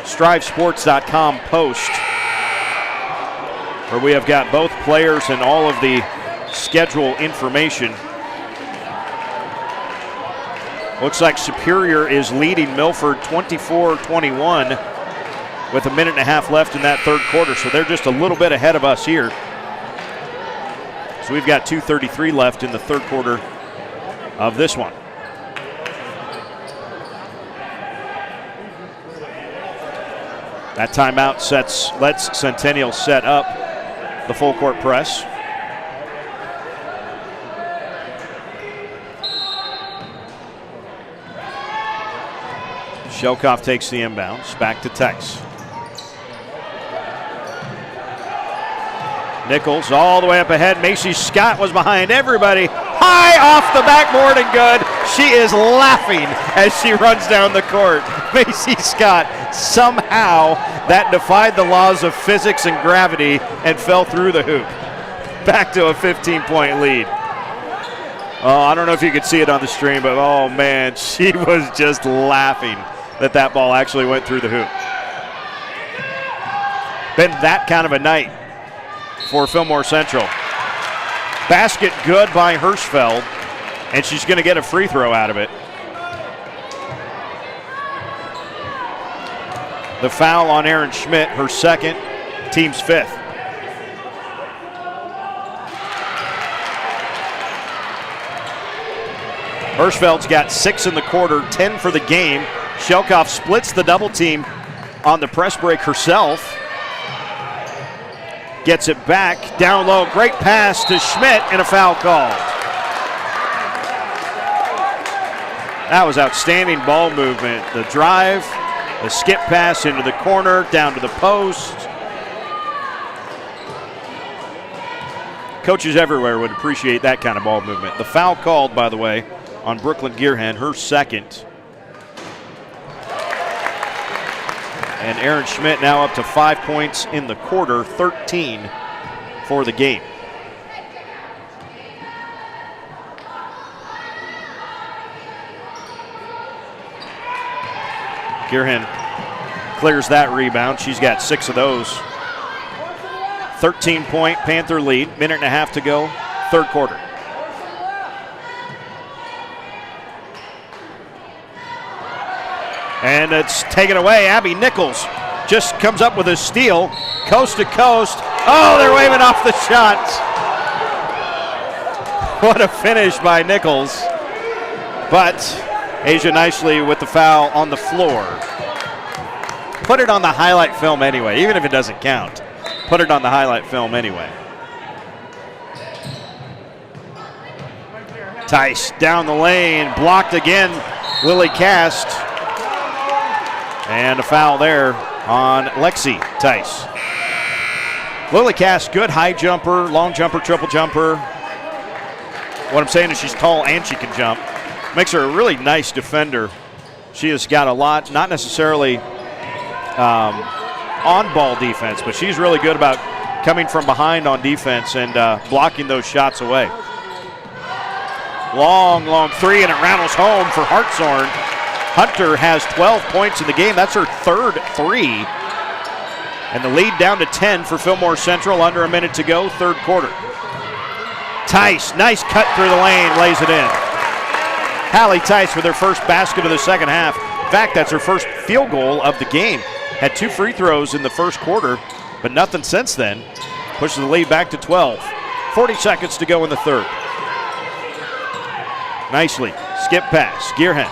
StriveSports.com post, where we have got both players and all of the schedule information. Looks like Superior is leading Milford 24-21 with a minute and a half left in that third quarter, so they're just a little bit ahead of us here. So we've got 2:33 left in the third quarter of this one. That timeout lets Centennial set up the full court press. Shelkoff takes the inbounds, back to Tex. Nichols all the way up ahead. Macy Scott was behind everybody. High off the backboard and good. She is laughing as she runs down the court. Macy Scott, somehow that defied the laws of physics and gravity and fell through the hoop. Back to a 15-point lead. Oh, I don't know if you could see it on the stream, but oh man, she was just laughing that ball actually went through the hoop. Been that kind of a night for Fillmore Central. Basket good by Hirschfeld, and she's going to get a free throw out of it. The foul on Aaron Schmidt, her second, team's fifth. Hirschfeld's got 6 in the quarter, 10 for the game. Shelkoff splits the double team on the press break herself. Gets it back, down low, great pass to Schmidt, and a foul called. That was outstanding ball movement. The drive, the skip pass into the corner, down to the post. Coaches everywhere would appreciate that kind of ball movement. The foul called, by the way, on Brooklyn Gearhen, her second. And Aaron Schmidt now up to 5 points in the quarter, 13 for the game. Gearhen clears that rebound. She's got 6 of those. 13-point Panther lead, minute and a half to go, third quarter. And it's taken away. Abby Nichols just comes up with a steal, coast to coast. Oh, they're waving off the shots. What a finish by Nichols. But Asia nicely with the foul on the floor. Put it on the highlight film anyway, even if it doesn't count. Put it on the highlight film anyway. Tice down the lane, blocked again. Lily Cast. And a foul there on Lexi Tice. Lily Cass, good high jumper, long jumper, triple jumper. What I'm saying is she's tall and she can jump. Makes her a really nice defender. She has got a lot, not necessarily on-ball defense, but she's really good about coming from behind on defense and blocking those shots away. Long three, and it rattles home for Hartshorn. Hunter has 12 points in the game. That's her third three. And the lead down to 10 for Fillmore Central. Under a minute to go, third quarter. Tice, nice cut through the lane, lays it in. Hallie Tice with her first basket of the second half. In fact, that's her first field goal of the game. Had 2 free throws in the first quarter, but nothing since then. Pushes the lead back to 12. 40 seconds to go in the third. Nicely, skip pass, Gearhen.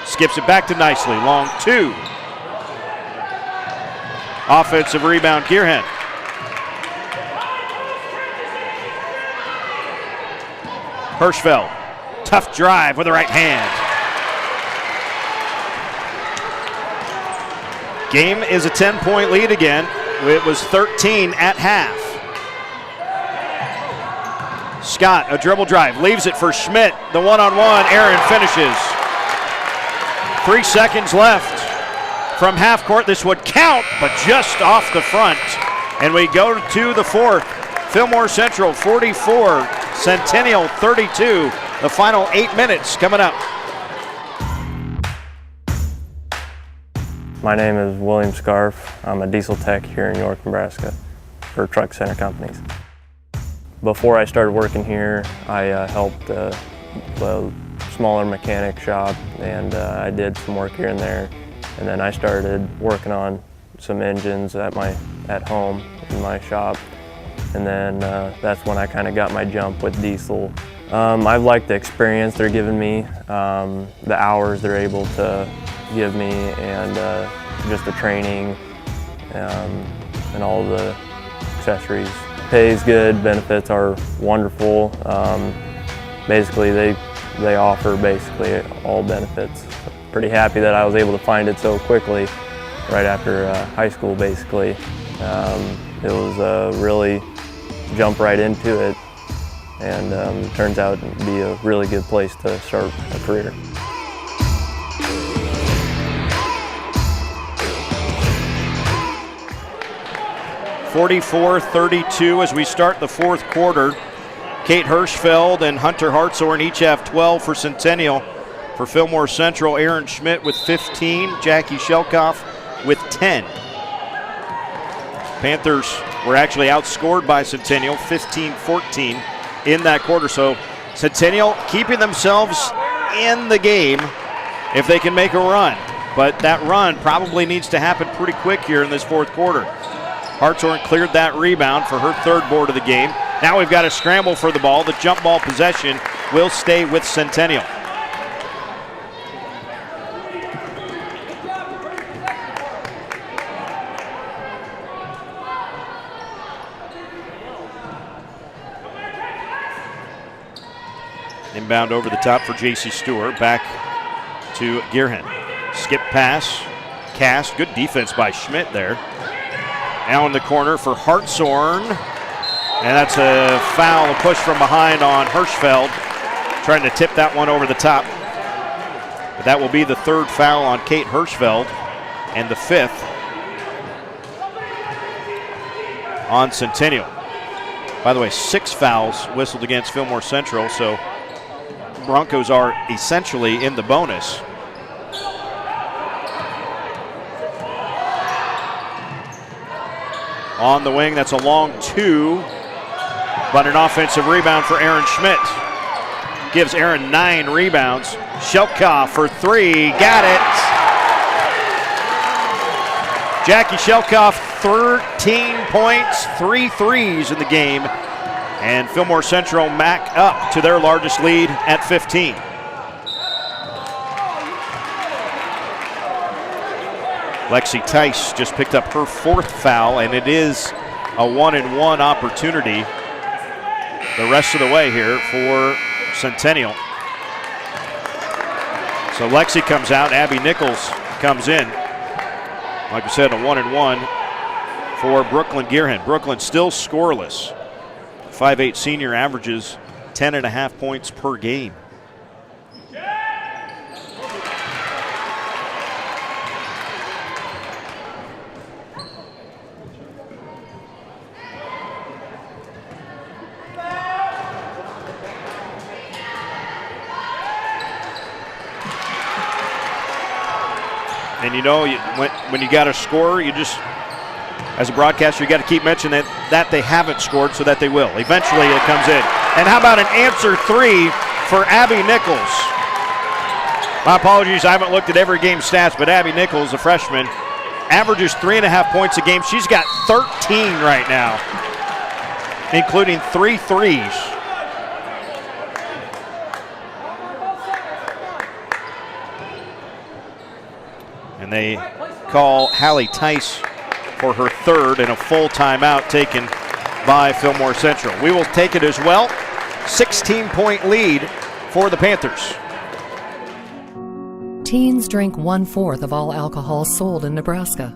Skips it back to Nicely, long 2. Offensive rebound, Gearhen. Hirschfeld, tough drive with the right hand. Game is a 10-point lead again. It was 13 at half. Scott, a dribble drive, leaves it for Schmidt. The one-on-one, Aaron finishes. 3 seconds left from half court. This would count, but just off the front. And we go to the fourth. Fillmore Central 44, Centennial 32. The final 8 minutes coming up. My name is William Scarf. I'm a diesel tech here in York, Nebraska for Truck Center Companies. Before I started working here, I helped a smaller mechanic shop, and I did some work here and there. And then I started working on some engines at home in my shop. And then that's when I kind of got my jump with diesel. I've liked the experience they're giving me, the hours they're able to give me, and just the training and all the accessories. Pay is good, benefits are wonderful. Basically, they offer basically all benefits. Pretty happy that I was able to find it so quickly, right after high school. Basically, it was really jump right into it, and it turns out to be a really good place to start a career. (44-32) as we start the fourth quarter. Kate Hirschfeld and Hunter Hartshorn each have 12 for Centennial. For Fillmore Central, Aaron Schmidt with 15, Jackie Shelkoff with 10. Panthers were actually outscored by Centennial 15-14 in that quarter. So Centennial keeping themselves in the game if they can make a run. But that run probably needs to happen pretty quick here in this fourth quarter. Hartshorn cleared that rebound for her third board of the game. Now we've got a scramble for the ball. The jump ball possession will stay with Centennial. Inbound over the top for J.C. Stewart. Back to Gearhen. Skip pass. Cast. Good defense by Schmidt there. Now in the corner for Hartshorn. And that's a foul, a push from behind on Hirschfeld. Trying to tip that one over the top. But that will be the third foul on Kate Hirschfeld. And the fifth on Centennial. By the way, 6 fouls whistled against Fillmore Central, so Broncos are essentially in the bonus. On the wing, that's a long 2, but an offensive rebound for Aaron Schmidt. Gives Aaron 9 rebounds. Shelkoff for 3, got it. Jackie Shelkoff, 13 points, 3 threes in the game. And Fillmore Central back up to their largest lead at 15. Lexi Tice just picked up her 4th foul, and it is a 1-and-1 opportunity the rest of the way here for Centennial. So Lexi comes out, Abby Nichols comes in. Like I said, a 1-and-1 for Brooklyn Gearhen. Brooklyn still scoreless. 5'8" senior averages 10.5 points per game. And you know, when you got a scorer, you just, as a broadcaster, you got to keep mentioning that they haven't scored so that they will. Eventually it comes in. And how about an answer 3 for Abby Nichols? My apologies, I haven't looked at every game stats, but Abby Nichols, a freshman, averages 3.5 points a game. She's got 13 right now, including 3 threes. And they call Hallie Tice for her 3rd, and a full timeout taken by Fillmore Central. We will take it as well. 16-point lead for the Panthers. Teens drink 1/4 of all alcohol sold in Nebraska.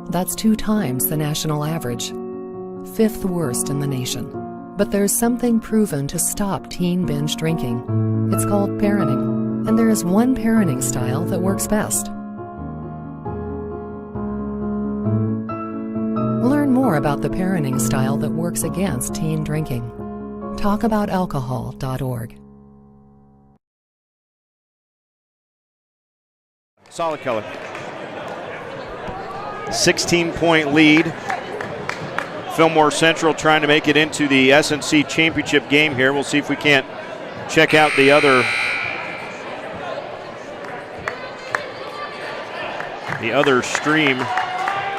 That's 2 times the national average. 5th worst in the nation. But there's something proven to stop teen binge drinking. It's called parenting, and there is one parenting style that works best. Learn more about the parenting style that works against teen drinking. Talkaboutalcohol.org. Solid color. 16-point lead. Fillmore Central trying to make it into the SNC championship game here. We'll see if we can't check out the other stream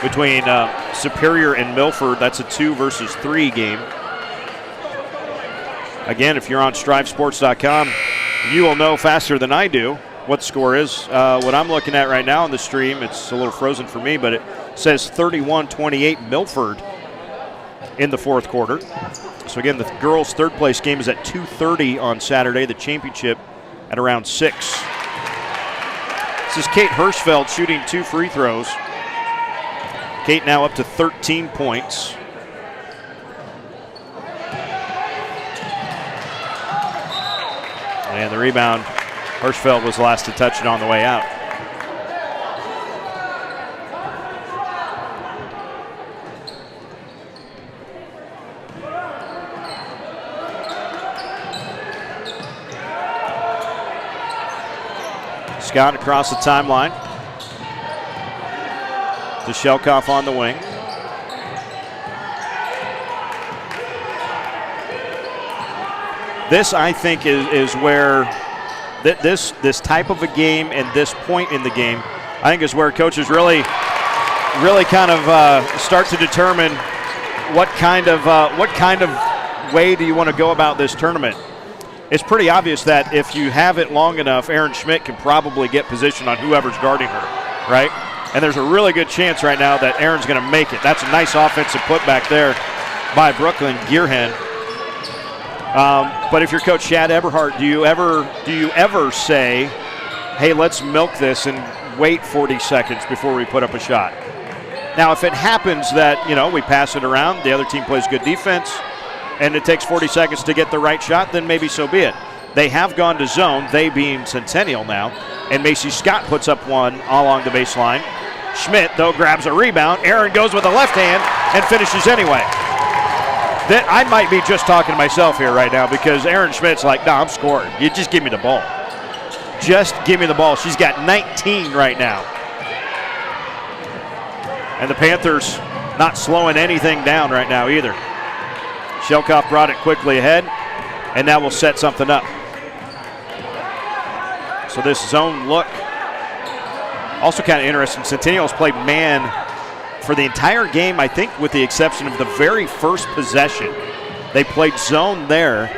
between Superior and Milford. That's a 2 versus 3 game. Again, if you're on StriveSports.com, you will know faster than I do what the score is. What I'm looking at right now on the stream, it's a little frozen for me, but it says 31-28 Milford in the 4th quarter. So again, the girls' 3rd place game is at 2:30 on Saturday, the championship at around 6. This is Kate Hirschfeld shooting 2 free throws. Kate now up to 13 points. And the rebound, Hirschfeld was last to touch it on the way out. Scott across the timeline to Shelkoff on the wing. This, I think, is where this type of a game and this point in the game, I think, is where coaches really kind of start to determine what kind of way do you want to go about this tournament. It's pretty obvious that if you have it long enough, Erin Schmidt can probably get position on whoever's guarding her, right? And there's a really good chance right now that Erin's going to make it. That's a nice offensive putback there by Brooklyn Gearhen. But if you're Coach Shad Eberhardt, do you ever say, hey, let's milk this and wait 40 seconds before we put up a shot? Now, if it happens that, we pass it around, the other team plays good defense, and it takes 40 seconds to get the right shot, then maybe so be it. They have gone to zone, they being Centennial now, and Macy Scott puts up one along the baseline. Schmidt, though, grabs a rebound. Erin goes with the left hand and finishes anyway. I might be just talking to myself here right now because Erin Schmidt's like, no, I'm scoring. You just give me the ball. Just give me the ball. She's got 19 right now. And the Panthers not slowing anything down right now either. Shelkoff brought it quickly ahead, and now we'll set something up. So this zone look, also kind of interesting. Centennial's played man for the entire game, I think, with the exception of the very first possession. They played zone there.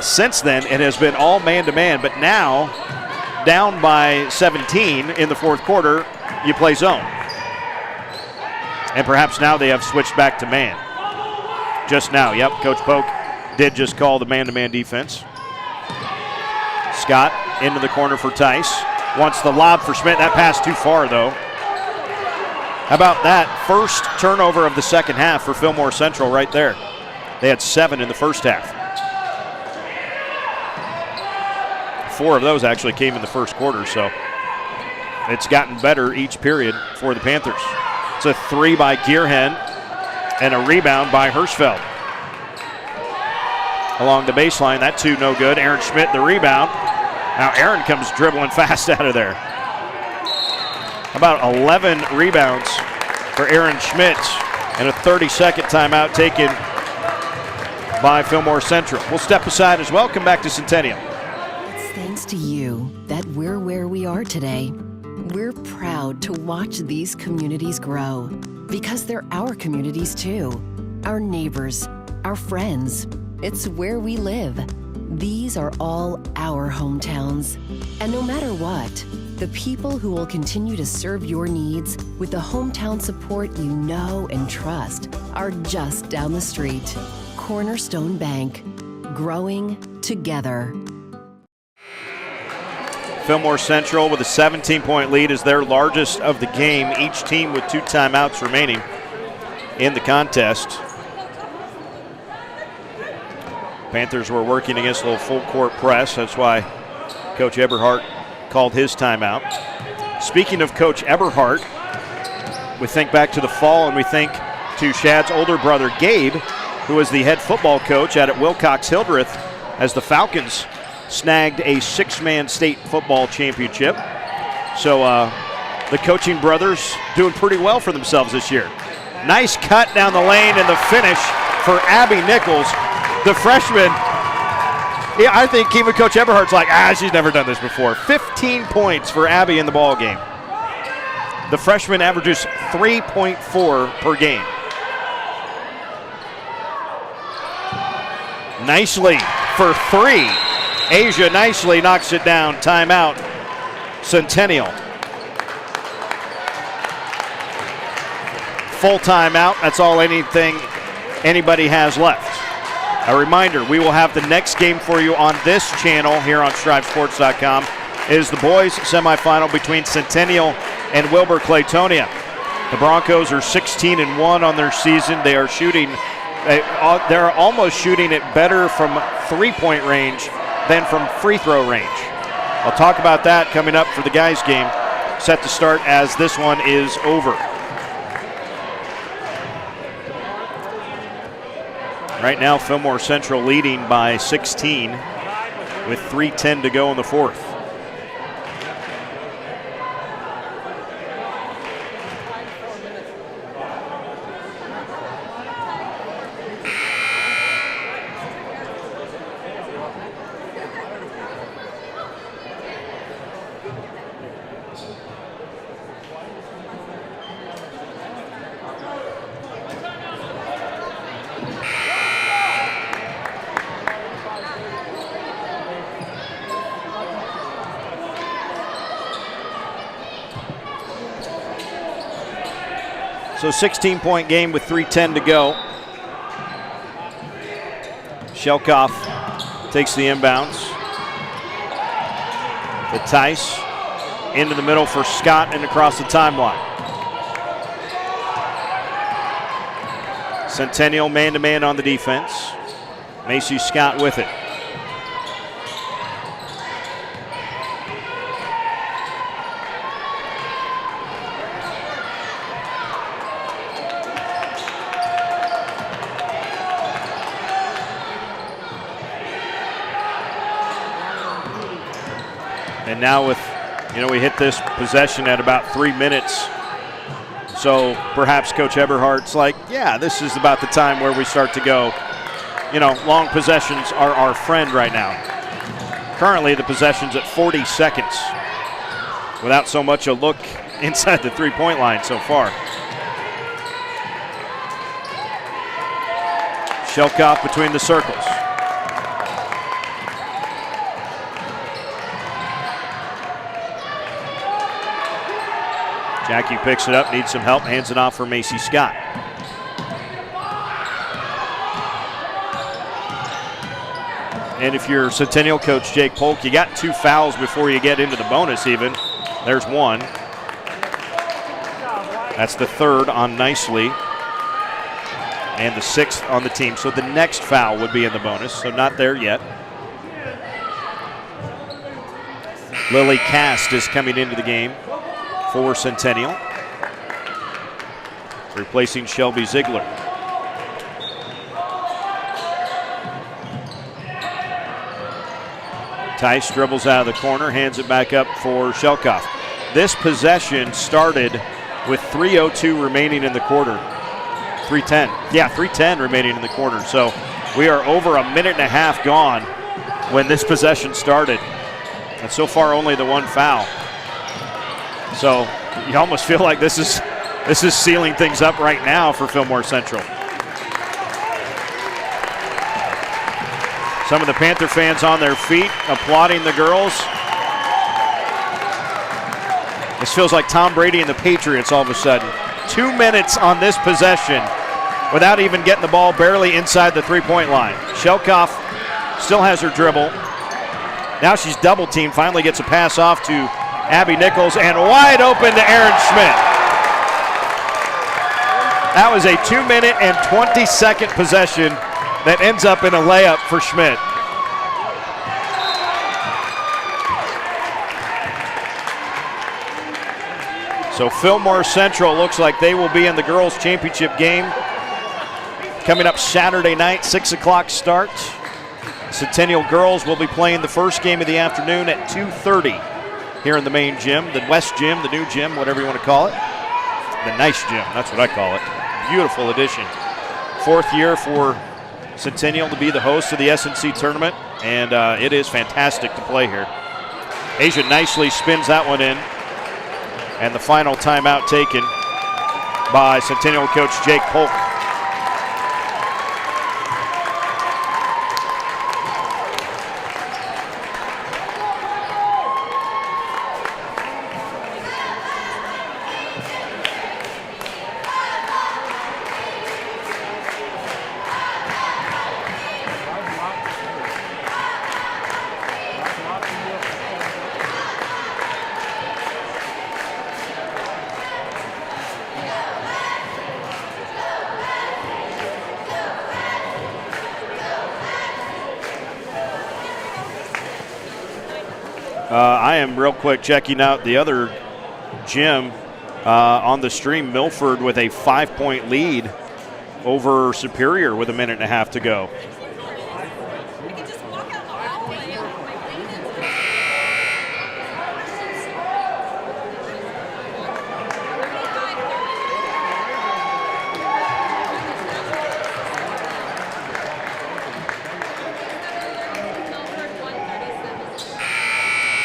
Since then, it has been all man-to-man, but now, down by 17 in the 4th quarter, you play zone. And perhaps now they have switched back to man. Just now, yep, Coach Polk did just call the man-to-man defense. Scott into the corner for Tice. Wants the lob for Schmidt. That pass too far, though. How about that first turnover of the second half for Fillmore Central right there? They had 7 in the first half. 4 of those actually came in the first quarter, so it's gotten better each period for the Panthers. It's a 3 by Gearhen. And a rebound by Hirschfeld. Along the baseline, that 2 no good. Erin Schmidt the rebound. Now Erin comes dribbling fast out of there. About 11 rebounds for Erin Schmidt and a 30-second timeout taken by Fillmore Central. We'll step aside as well. Come back to Centennial. It's thanks to you that we're where we are today. We're proud to watch these communities grow. Because they're our communities too. Our neighbors, our friends. It's where we live. These are all our hometowns. And no matter what, the people who will continue to serve your needs with the hometown support you know and trust are just down the street. Cornerstone Bank. Growing together. Fillmore Central with a 17-point lead is their largest of the game, each team with 2 timeouts remaining in the contest. Panthers were working against a little full court press. That's why Coach Eberhardt called his timeout. Speaking of Coach Eberhardt, we think back to the fall and we think to Shad's older brother Gabe, who was the head football coach out at Wilcox-Hildreth as the Falcons snagged a 6-man state football championship. So the coaching brothers doing pretty well for themselves this year. Nice cut down the lane and the finish for Abby Nichols, the freshman. Yeah, I think even Coach Eberhardt's like, she's never done this before. 15 points for Abby in the ball game. The freshman averages 3.4 per game. Nicely for 3. Asia nicely knocks it down. Timeout, Centennial. Full timeout. That's all anybody has left. A reminder, we will have the next game for you on this channel here on StriveSports.com. It is the boys semifinal between Centennial and Wilbur Claytonia. The Broncos are 16-1 on their season. They are shooting, they're almost shooting it better from three-point range than from free throw range. I'll talk about that coming up for the guys game, set to start as this one is over. Right now, Fillmore Central leading by 16 with 3:10 to go in the fourth. So 16-point game with 3:10 to go. Shelkoff takes the inbounds. To Tice. Into the middle for Scott and across the timeline. Centennial man-to-man on the defense. Macy Scott with it. And now with, we hit this possession at about 3 minutes. So perhaps Coach Eberhardt's like, yeah, this is about the time where we start to go. Long possessions are our friend right now. Currently the possession's at 40 seconds without so much a look inside the three-point line so far. Shelkoff between the circles. Jackie picks it up, needs some help, hands it off for Macy Scott. And if you're Centennial coach Jake Polk, you got 2 fouls before you get into the bonus even. There's 1. That's the 3rd on Nicely. And the 6th on the team. So the next foul would be in the bonus, so not there yet. Lily Cast is coming into the game for Centennial, replacing Shelby Ziegler. Tice dribbles out of the corner, hands it back up for Shelkoff. This possession started with 3:02 remaining in the quarter. 3:10. Yeah, 3:10 remaining in the quarter. So we are over a minute and a half gone when this possession started. And so far only the 1 foul. So you almost feel like this is sealing things up right now for Fillmore Central. Some of the Panther fans on their feet applauding the girls. This feels like Tom Brady and the Patriots all of a sudden. 2 minutes on this possession without even getting the ball barely inside the three-point line. Shelkoff still has her dribble. Now she's double teamed, finally gets a pass off to Abby Nichols, and wide open to Erin Schmidt. That was a 2-minute and 20-second possession that ends up in a layup for Schmidt. So Fillmore Central looks like they will be in the girls' championship game coming up Saturday night, 6 o'clock start. Centennial girls will be playing the first game of the afternoon at 2:30 here in the main gym, the West Gym, the new gym, whatever you want to call it. The nice gym, that's what I call it. Beautiful addition. 4th year for Centennial to be the host of the SNC tournament, and it is fantastic to play here. Asia nicely spins that one in, and the final timeout taken by Centennial coach Jake Polk. I am real quick checking out the other gym on the stream. Milford with a 5-point lead over Superior with 1.5 minutes to go.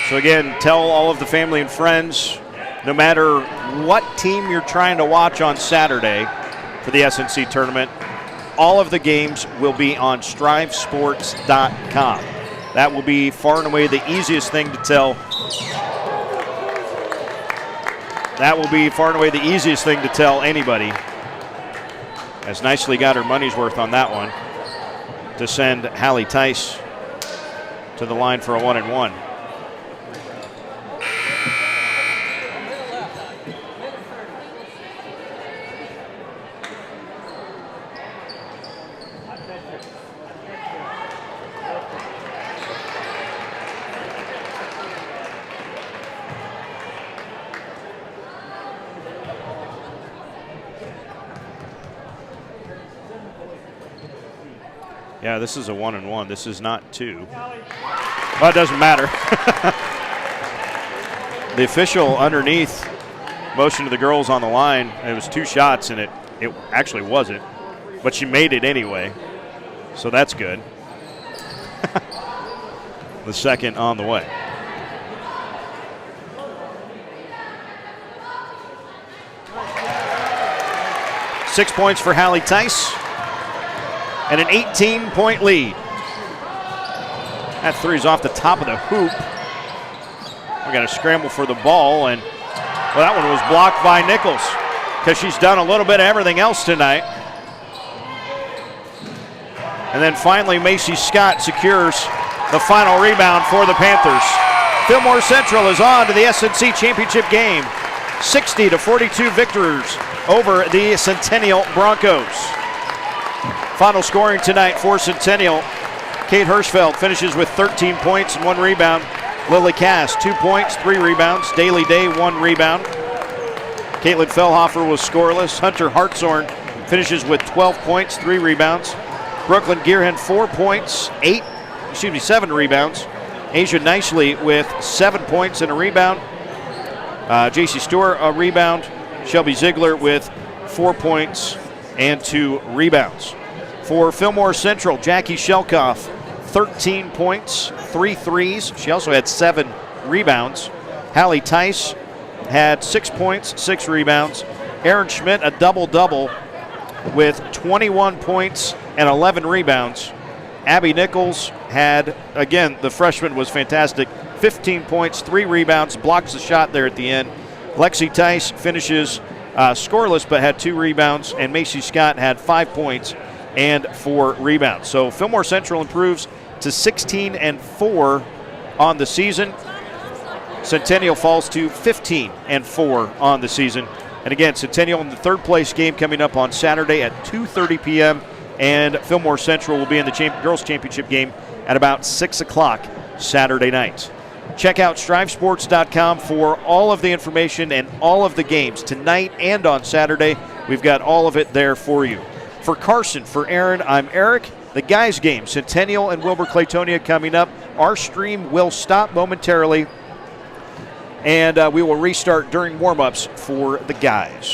So again, tell all of the family and friends, no matter what team you're trying to watch on Saturday for the SNC tournament, all of the games will be on strivesports.com. That will be far and away the easiest thing to tell. That will be far and away the easiest thing to tell anybody. As nicely got her money's worth on that one to send Hallie Tice to the line for a 1-and-1. Yeah, this is a 1-and-1. This is not 2. Well, it doesn't matter. The official underneath motioned to the girls on the line. It was 2 shots, and it actually wasn't. But she made it anyway. So that's good. The second on the way. Six points for Hallie Tice. And an 18-point lead. That three's off the top of the hoop. We got to scramble for the ball, and well, that one was blocked by Nichols because she's done a little bit of everything else tonight. And then finally, Macy Scott secures the final rebound for the Panthers. Fillmore Central is on to the SNC championship game. 60-42 victors over the Centennial Broncos. Final scoring tonight for Centennial. Kate Hirschfeld finishes with 13 points and 1 rebound. Lily Cass, 2 points, 3 rebounds. Daly Day, 1 rebound. Caitlin Fellhofer was scoreless. Hunter Hartshorn finishes with 12 points, 3 rebounds. Brooklyn Gearhen, 4 points, 7 rebounds. Asia Nicely with 7 points and a rebound. JC Stewart, a rebound. Shelby Ziegler with 4 points and 2 rebounds. For Fillmore Central, Jackie Shelkoff, 13 points, 3 threes. She also had 7 rebounds. Hallie Tice had 6 points, 6 rebounds. Erin Schmidt, a double-double with 21 points and 11 rebounds. Abby Nichols had, again, the freshman was fantastic, 15 points, 3 rebounds, blocks the shot there at the end. Lexi Tice finishes scoreless but had 2 rebounds, and Macy Scott had 5 points and 4 rebounds. So Fillmore Central improves to 16-4 on the season. Centennial falls to 15-4 on the season. And again, Centennial in the third place game coming up on Saturday at 2:30 p.m. And Fillmore Central will be in the girls championship game at about 6 o'clock Saturday night. Check out strivesports.com for all of the information and all of the games tonight and on Saturday. We've got all of it there for you. For Carson, for Aaron, I'm Eric. The guys' game, Centennial and Wilbur-Claytonia coming up. Our stream will stop momentarily, and we will restart during warm-ups for the guys.